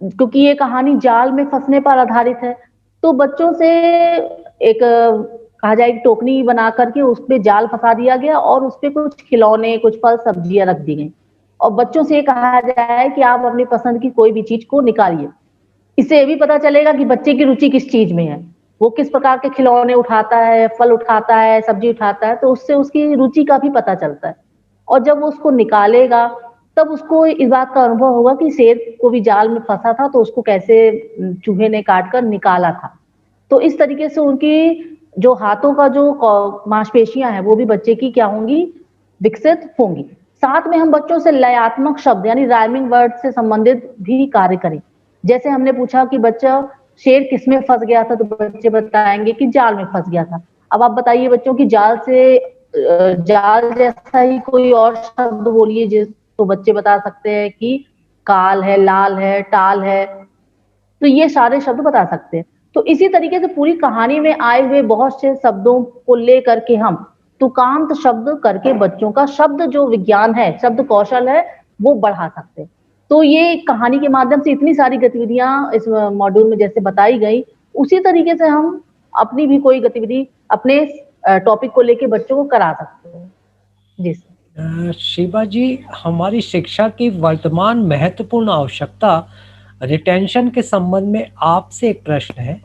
C: क्योंकि ये कहानी जाल में फँसने पर आधारित है, तो बच्चों से एक कहा जाए एक टोकनी बना कर के उसपे जाल फँसा दिया गया और उसपे कुछ खिलौने, कुछ फल, सब्जियाँ रख दी गईं, और बच्चों से ये कहा जाए कि आप अपनी पसंद की कोई भी चीज़ को निकालिए। इससे ये भी पता चलेगा कि बच्चे की रुचि किस चीज़ में है। वो किस प्रकार के खिलौने उठाता है, फल उठाता है, सब्ज़ी उठाता है, तो उससे उसकी रुचि का भी पता चलता है। और जब वो उसको निकालेगा, तब उसको इस बात का अनुभव होगा कि शेर को भी जाल में फँसा था, तो उसको कैसे चूहे ने काट कर निकाला था। तो इस तरीके से उनकी जो हाथों का जो मांसपेशियाँ हैं, वो भी बच्चे की क्या होंगी, विकसित होंगी। साथ में हम बच्चों से लयात्मक शब्द यानी राइमिंग वर्ड से संबंधित भी कार्य करें। जैसे हमने पूछा कि बच्चा शेर किसमें फँस गया था, तो बच्चे बताएँगे कि जाल में फँस गया था। अब आप बताइए बच्चों की जाल से जाल जैसा ही कोई और शब्द बोलिए तो बच्चे बता सकते हैं कि काल है, लाल है, टाल है, तो ये सारे शब्द बता सकते हैं। तो इसी तरीके से पूरी कहानी में आए हुए बहुत से शब्दों को लेकर के हम तुकांत शब्द करके बच्चों का शब्द जो विज्ञान है, शब्द कौशल है, वो बढ़ा सकते हैं। तो ये कहानी के माध्यम से इतनी सारी गतिविधियाँ इस मॉड्यूल में जैसे बताई गई, उसी तरीके से हम अपनी भी कोई गतिविधि अपने टॉपिक को लेके बच्चों को करा सकते हैं। जी सर।
A: शिवा जी, हमारी शिक्षा की वर्तमान महत्वपूर्ण आवश्यकता रिटेंशन के संबंध में आपसे एक प्रश्न है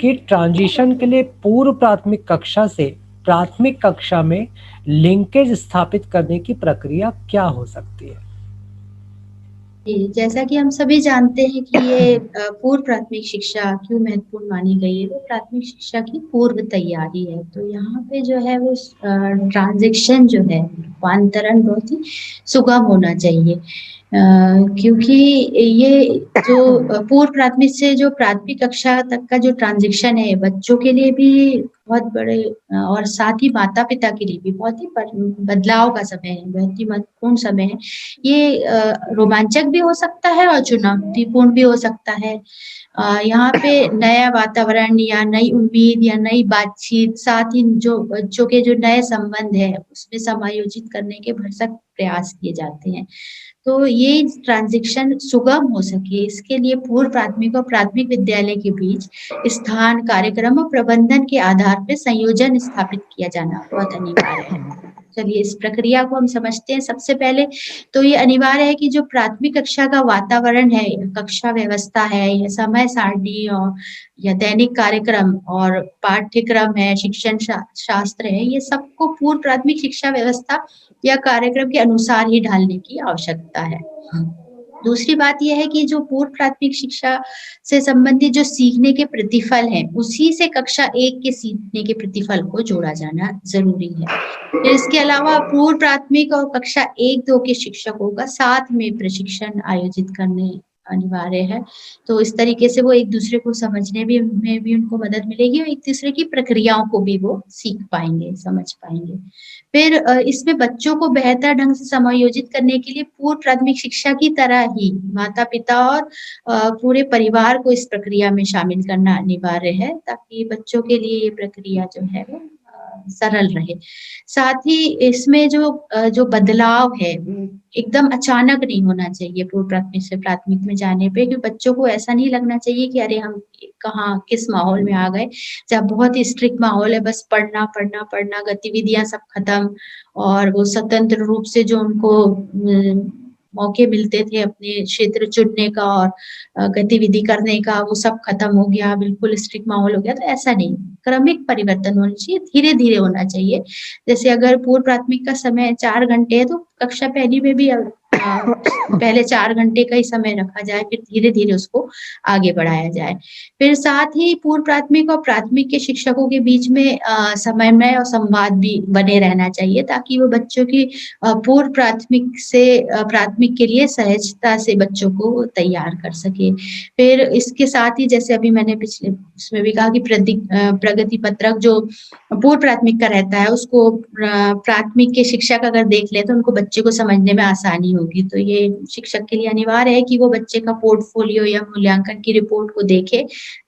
A: कि ट्रांजिशन के लिए पूर्व प्राथमिक कक्षा से प्राथमिक कक्षा में लिंकेज स्थापित करने की प्रक्रिया क्या हो सकती है?
B: जी, जैसा कि हम सभी जानते हैं कि ये पूर्व प्राथमिक शिक्षा क्यों महत्वपूर्ण मानी गई है, वो प्राथमिक शिक्षा की पूर्व तैयारी है। तो यहाँ पे जो है वो ट्रांज़िशन जो है, रूपांतरण बहुत ही सुगम होना चाहिए। क्योंकि ये जो पूर्व प्राथमिक से जो प्राथमिक कक्षा तक का जो ट्रांज़िशन है, बच्चों के लिए भी बहुत बड़े और साथ ही माता-पिता के लिए भी बहुत ही बदलाव का समय है, बहुत ही महत्वपूर्ण समय है। ये रोमांचक भी हो सकता है और चुनौतीपूर्ण भी हो सकता है। यहाँ पे नया वातावरण या नई उम्मीद या नई बातचीत, साथ ही जो बच्चों के जो नए संबंध हैं, उसमें समायोजित करने के भरसक प्रयास किए जाते हैं। तो ये ट्रांज़िशन सुगम हो सके, इसके लिए पूर्व प्राथमिक और प्राथमिक विद्यालय के बीच स्थान, कार्यक्रम और प्रबंधन के आधार पे संयोजन स्थापित किया जाना बहुत अनिवार्य है। चलिए इस प्रक्रिया को हम समझते हैं। सबसे पहले तो ये अनिवार्य है कि जो प्राथमिक कक्षा का वातावरण है, कक्षा व्यवस्था है या समय सारणी और या दैनिक कार्यक्रम और पाठ्यक्रम है, शिक्षण शास्त्र है, ये सबको पूर्व प्राथमिक शिक्षा व्यवस्था या कार्यक्रम के अनुसार ही ढालने की आवश्यकता है। दूसरी बात ये है कि जो पूर्व प्राथमिक शिक्षा से संबंधित जो सीखने के प्रतिफल हैं, उसी से कक्षा 1 के सीखने के प्रतिफल को जोड़ा जाना ज़रूरी है। फिर इसके अलावा पूर्व प्राथमिक और कक्षा 1-2 के शिक्षकों का साथ में प्रशिक्षण आयोजित करने अनिवार्य है। तो इस तरीके से वो एक-दूसरे को समझने में भी उनको मदद मिलेगी और एक-दूसरे की प्रक्रियाओं को भी वो सीख पाएँगे, समझ पाएँगे। फिर इसमें बच्चों को बेहतर ढंग से समायोजित करने के लिए पूर्व प्राथमिक शिक्षा की तरह ही माता-पिता और पूरे परिवार को इस प्रक्रिया में शामिल करना अनिवार्य है, ताकि बच्चों के लिए ये प्रक्रिया जो है वो सरल रहे। साथ ही इसमें जो बदलाव है, वो एकदम अचानक नहीं होना चाहिए पूर्व प्राथमिक से प्राथमिक में जाने पे, क्योंकि बच्चों को ऐसा नहीं लगना चाहिए कि अरे हम कहाँ किस माहौल में आ गए। जब बहुत ही स्ट्रिक्ट माहौल है, बस पढ़ना, पढ़ना, पढ़ना, गतिविधियाँ सब खत्म और वो स्वतंत्र रूप से जो उनको मौके मिलते थे अपने क्षेत्र चुनने का और गतिविधि करने का, वो सब खत्म हो गया, बिल्कुल स्ट्रिक्ट माहौल हो गया, तो ऐसा नहीं। क्रमिक परिवर्तन होना चाहिए, धीरे-धीरे होना चाहिए। जैसे अगर पूर्व प्राथमिक का समय 4 घंटे है, तो कक्षा पहली में भी पहले 4 घंटे का ही समय रखा जाए, फिर धीरे-धीरे उसको आगे बढ़ाया जाए। फिर साथ ही पूर्व प्राथमिक और प्राथमिक के शिक्षकों के बीच में समन्वय और संवाद भी बने रहना चाहिए, ताकि वो बच्चों की पूर्व प्राथमिक से प्राथमिक के लिए सहजता से बच्चों को तैयार कर सके। फिर इसके साथ ही जैसे अभी मैंने पिछले उसमें भी कहा कि प्रगति पत्रक जो पूर्व प्राथमिक का रहता है, उसको प्राथमिक के शिक्षक अगर देख लें, तो उनको बच्चे को समझने में आसानी होगी। तो ये शिक्षक के लिए अनिवार्य है कि वो बच्चे का पोर्टफोलियो या मूल्यांकन की रिपोर्ट को देखे,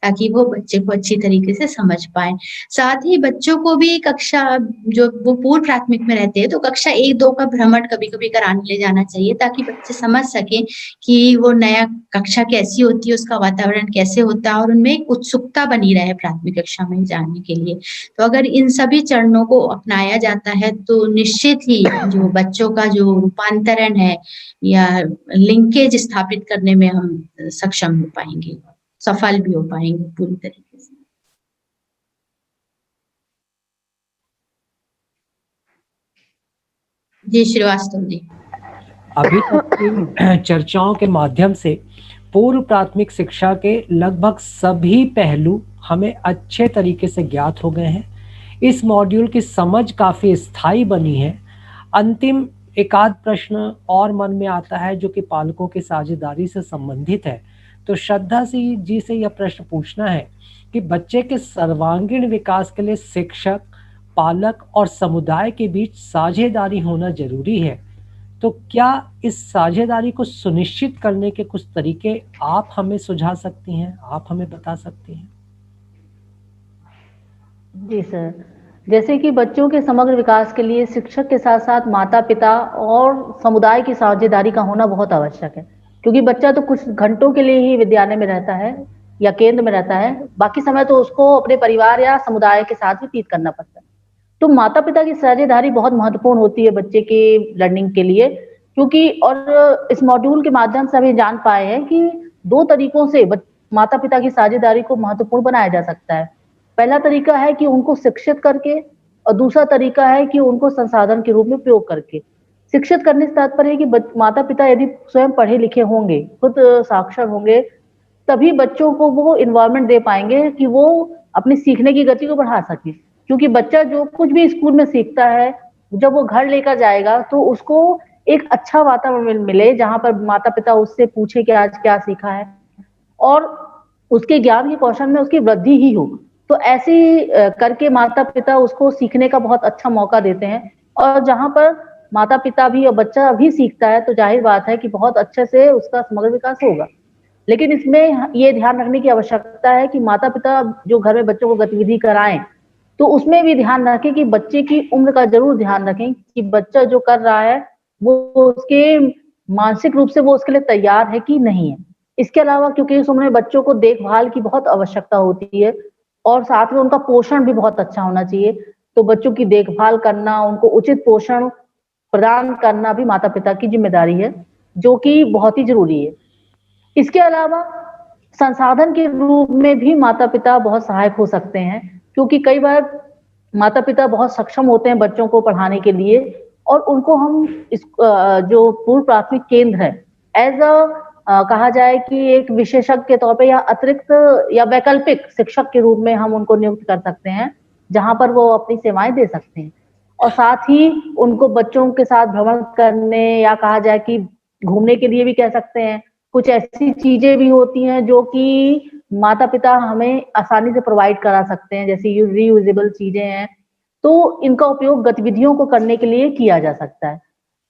B: ताकि वो बच्चे को अच्छी तरीके से समझ पाएँ। साथ ही बच्चों को भी कक्षा जो वो पूर्व प्राथमिक में रहते हैं, तो कक्षा 1-2 का भ्रमण कभी-कभी कराने ले जाना चाहिए, ताकि बच्चे समझ सकें कि वो नया कक्षा कैसी होती है, उसका वातावरण कैसे होता है और उनमें एक उत्सुकता बनी रहे प्राथमिक कक्षा में जाने के लिए। तो अगर इन सभी चरणों को अपनाया जाता है, तो निश्चित ही जो बच्चों का जो रूपांतरण है या लिंकेज स्थापित करने में हम सक्षम हो पाएँगे, सफल भी हो पाएँगे पूरी तरीके से। जी, श्रीवास्तव जी।
A: अभी तक की चर्चाओं के माध्यम से पूर्व प्राथमिक शिक्षा के लगभग सभी पहलू हमें अच्छे तरीके से ज्ञात हो गए हैं। इस मॉड्यूल की समझ काफ़ी स्थायी बनी है। अंतिम एकाध प्रश्न और मन में आता है जो कि पालकों की साझेदारी से संबंधित है। तो श्रद्धा जी से यह प्रश्न पूछना है कि बच्चे के सर्वांगीण विकास के लिए शिक्षक, पालक और समुदाय के बीच साझेदारी होना ज़रूरी है। तो क्या इस साझेदारी को सुनिश्चित करने के कुछ तरीके आप हमें सुझा सकती हैं, आप हमें बता सकती हैं?
C: जी सर, जैसे कि बच्चों के समग्र विकास के लिए शिक्षक के साथ-साथ माता-पिता और समुदाय की साझेदारी का होना बहुत आवश्यक है, क्योंकि बच्चा तो कुछ घंटों के लिए ही विद्यालय में रहता है या केंद्र में रहता है, बाकी समय तो उसको अपने परिवार या समुदाय के साथ व्यतीत करना पड़ता है। तो माता-पिता की साझेदारी बहुत महत्वपूर्ण होती है बच्चे के लर्निंग के लिए, क्योंकि और इस मॉड्यूल के माध्यम से हम जान पाए हैं कि 2 तरीकों से माता-पिता की साझेदारी को महत्वपूर्ण बनाया जा सकता है। पहला तरीका है कि उनको शिक्षित करके और दूसरा तरीका है कि उनको संसाधन के रूप में प्रयोग करके। शिक्षित करने से तात्पर्य है कि माता-पिता यदि स्वयं पढ़े-लिखे होंगे, खुद साक्षर होंगे, तभी बच्चों को वो एनवायरनमेंट दे पाएँगे कि वो अपनी सीखने की गति को बढ़ा सकें। क्योंकि बच्चा जो कुछ भी स्कूल में सीखता है, जब वो घर लेकर जाएगा तो उसको एक अच्छा वातावरण मिले, जहाँ पर माता-पिता उससे पूछे कि आज क्या सीखा है और उसके ज्ञान के कौशल में उसकी वृद्धि ही हो। तो ऐसे ही करके माता-पिता उसको सीखने का बहुत अच्छा मौका देते हैं और जहाँ पर माता-पिता भी और बच्चा भी सीखता है, तो ज़ाहिर बात है कि बहुत अच्छे से उसका समग्र विकास होगा। लेकिन इसमें ये ध्यान रखने की आवश्यकता है कि माता-पिता जो घर में बच्चों को गतिविधि कराएँ, तो उसमें भी ध्यान रखें कि बच्चे की उम्र का ज़रूर ध्यान रखें कि बच्चा जो कर रहा है, वो उसके मानसिक रूप से वो उसके लिए तैयार है कि नहीं है। इसके अलावा क्योंकि इस उम्र में बच्चों को देखभाल की बहुत आवश्यकता होती है और साथ में उनका पोषण भी बहुत अच्छा होना चाहिए। तो बच्चों की देखभाल करना, उनको उचित पोषण प्रदान करना भी माता-पिता की ज़िम्मेदारी है, जो कि बहुत ही ज़रूरी है। इसके अलावा संसाधन के रूप में भी माता-पिता बहुत सहायक हो सकते हैं, क्योंकि कई बार माता-पिता बहुत सक्षम होते हैं बच्चों को पढ़ाने के लिए और उनको हम जो पूर्व प्राथमिक केंद्र है, कहा जाए कि एक विशेषज्ञ के तौर पे या अतिरिक्त या वैकल्पिक शिक्षक के रूप में हम उनको नियुक्त कर सकते हैं, जहाँ पर वो अपनी सेवाएँ दे सकते हैं। और साथ ही उनको बच्चों के साथ भ्रमण करने या कहा जाए कि घूमने के लिए भी कह सकते हैं। कुछ ऐसी चीज़ें भी होती हैं जो कि माता-पिता हमें आसानी से प्रोवाइड करा सकते हैं, जैसे रीयूजेबल चीज़ें हैं, तो इनका उपयोग गतिविधियों को करने के लिए किया जा सकता है।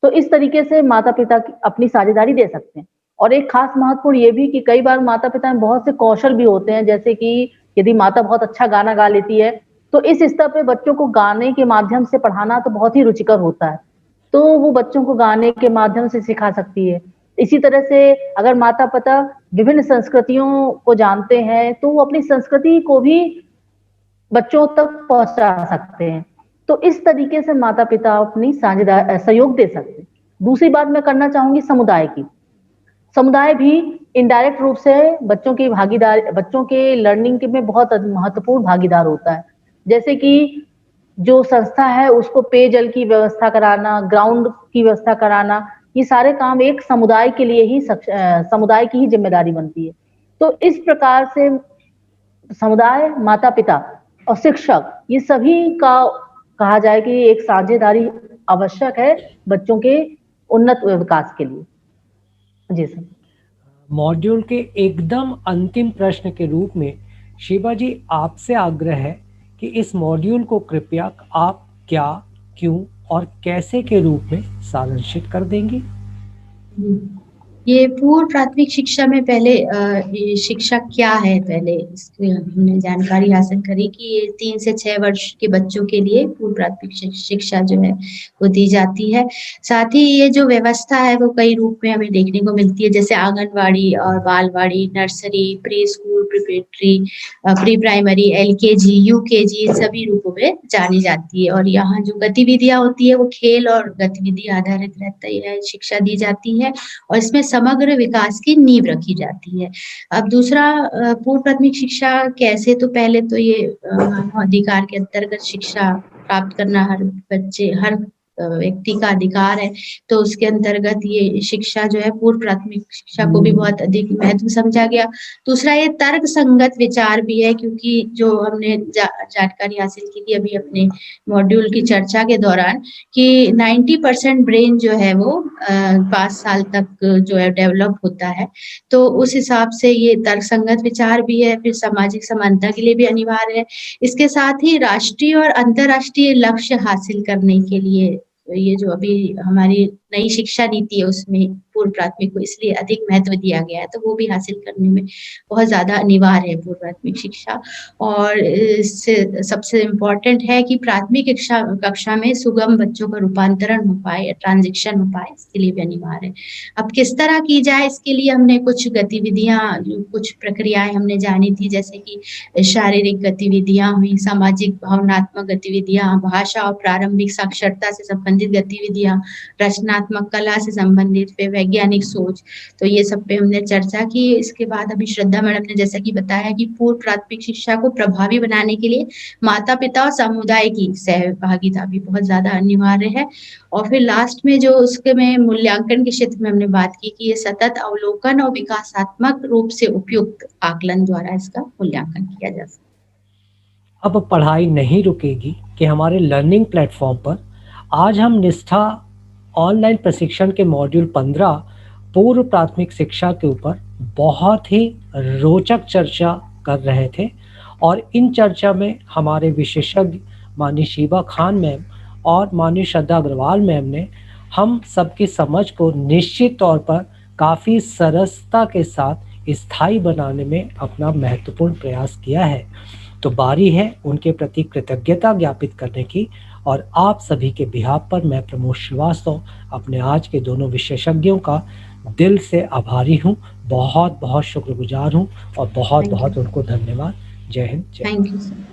C: तो इस तरीके से माता-पिता की अपनी साझेदारी दे सकते हैं। और एक खास महत्वपूर्ण ये भी कि कई बार माता-पिता में बहुत से कौशल भी होते हैं, जैसे कि यदि माता बहुत अच्छा गाना गा लेती है, तो इस स्तर पे बच्चों को गाने के माध्यम से पढ़ाना तो बहुत ही रुचिकर होता है। तो वो बच्चों को गाने के माध्यम से सिखा सकती है। इसी तरह से अगर माता-पिता विभिन्न संस्कृतियों को जानते हैं, तो वो अपनी संस्कृति को भी बच्चों तक पहुँचा सकते हैं। तो इस तरीके से माता-पिता अपनी सहयोग दे सकते हैं। दूसरी बात मैं करना चाहूंगी समुदाय की। समुदाय भी इनडायरेक्ट रूप से बच्चों की भागीदारी, बच्चों के लर्निंग के में बहुत महत्वपूर्ण भागीदार होता है। जैसे कि जो संस्था है उसको पेयजल की व्यवस्था कराना, ग्राउंड की व्यवस्था कराना, ये सारे काम एक समुदाय के लिए ही समुदाय की ही जिम्मेदारी बनती है। तो इस प्रकार से समुदाय, माता पिता और शिक्षक, ये सभी का कहा जाए कि एक साझेदारी आवश्यक है बच्चों के उन्नत विकास के लिए। जी सर।
A: मॉड्यूल के एकदम अंतिम प्रश्न के रूप में शिवा जी आपसे आग्रह है कि इस मॉड्यूल को कृपया आप क्या, क्यों और कैसे के रूप में सारांशित कर देंगी।
B: ये पूर्व प्राथमिक शिक्षा में पहले ये शिक्षा क्या है, पहले इसकी हमने जानकारी हासिल करी कि ये 3 से 6 वर्ष के बच्चों के लिए पूर्व प्राथमिक शिक्षा जो है वो दी जाती है। साथ ही ये जो व्यवस्था है वो कई रूप में हमें देखने को मिलती है, जैसे आंगनवाड़ी और balwadi, nursery, pre school, preparatory, pre primary, LKG, UKG, सभी रूपों में जानी जाती है। और यहाँ जो गतिविधियां होती है वो खेल और गतिविधि आधारित रहता है, शिक्षा दी जाती है और इसमें समग्र विकास की नींव रखी जाती है। अब दूसरा पूर्व प्राथमिक शिक्षा कैसे, तो पहले तो ये मानव अधिकार के अंतर्गत शिक्षा प्राप्त करना हर बच्चे, हर व्यक्ति का अधिकार है। तो उसके अंतर्गत ये शिक्षा जो है पूर्व प्राथमिक शिक्षा को भी बहुत अधिक महत्व समझा गया। दूसरा ये तर्क संगत विचार भी है, क्योंकि जो हमने जानकारी हासिल की थी अभी अपने मॉड्यूल की चर्चा के दौरान कि 90% ब्रेन जो है वो 5 साल तक जो है डेवलप होता है। तो उस हिसाब से ये तर्कसंगत विचार भी है, फिर सामाजिक समानता के लिए भी अनिवार्य है। इसके साथ ही राष्ट्रीय और अंतर्राष्ट्रीय लक्ष्य हासिल करने के लिए ये जो अभी हमारी नई शिक्षा नीति है उसमें पूर्व प्राथमिक को इसलिए अधिक महत्व दिया गया है, तो वो भी हासिल करने में बहुत ज्यादा अनिवार्य है पूर्व प्राथमिक शिक्षा। और इससे सबसे इम्पोर्टेंट है कि प्राथमिक कक्षा में सुगम बच्चों का रूपांतरण हो पाए, ट्रांजिशन हो पाए, इसके लिए भी अनिवार्य है। अब किस तरह की जाए, इसके लिए हमने कुछ गतिविधियां, कुछ प्रक्रियाएं हमने जानी थी, जैसे कि शारीरिक गतिविधियां हुई, सामाजिक भावनात्मक गतिविधियां, भाषा और प्रारंभिक साक्षरता से संबंधित गतिविधियां, रचनात्मक कला से संबंधित, फिर वैज्ञानिक सोच, तो ये सब पे हमने चर्चा की। इसके बाद अभी श्रद्धा मैडम ने जैसा कि बताया कि पूर्व प्राथमिक शिक्षा को प्रभावी बनाने के लिए माता पिता और समुदाय की सहभागिता भी बहुत ज्यादा अनिवार्य है। और फिर लास्ट में जो उसके में मूल्यांकन के क्षेत्र में हमने बात की कि ये सतत अवलोकन और विकासात्मक रूप से उपयुक्त आकलन द्वारा इसका मूल्यांकन किया जा सकता।
A: अब पढ़ाई नहीं रुकेगी कि हमारे लर्निंग प्लेटफॉर्म पर आज हम निष्ठा ऑनलाइन प्रशिक्षण के मॉड्यूल 15 पूर्व प्राथमिक शिक्षा के ऊपर बहुत ही रोचक चर्चा कर रहे थे। और इन चर्चा में हमारे विशेषज्ञ माननीय शिवा खान मैम और माननीय श्रद्धा अग्रवाल मैम ने हम सबकी समझ को निश्चित तौर पर काफ़ी सरसता के साथ स्थायी बनाने में अपना महत्वपूर्ण प्रयास किया है। तो बारी है उनके प्रति कृतज्ञता ज्ञापित करने की। और आप सभी के बिहाफ पर मैं प्रमोद श्रीवास्तव अपने आज के दोनों विशेषज्ञों का दिल से आभारी हूँ, बहुत बहुत शुक्रगुजार हूँ और बहुत बहुत उनको धन्यवाद। जय हिंद।
B: Thank you sir.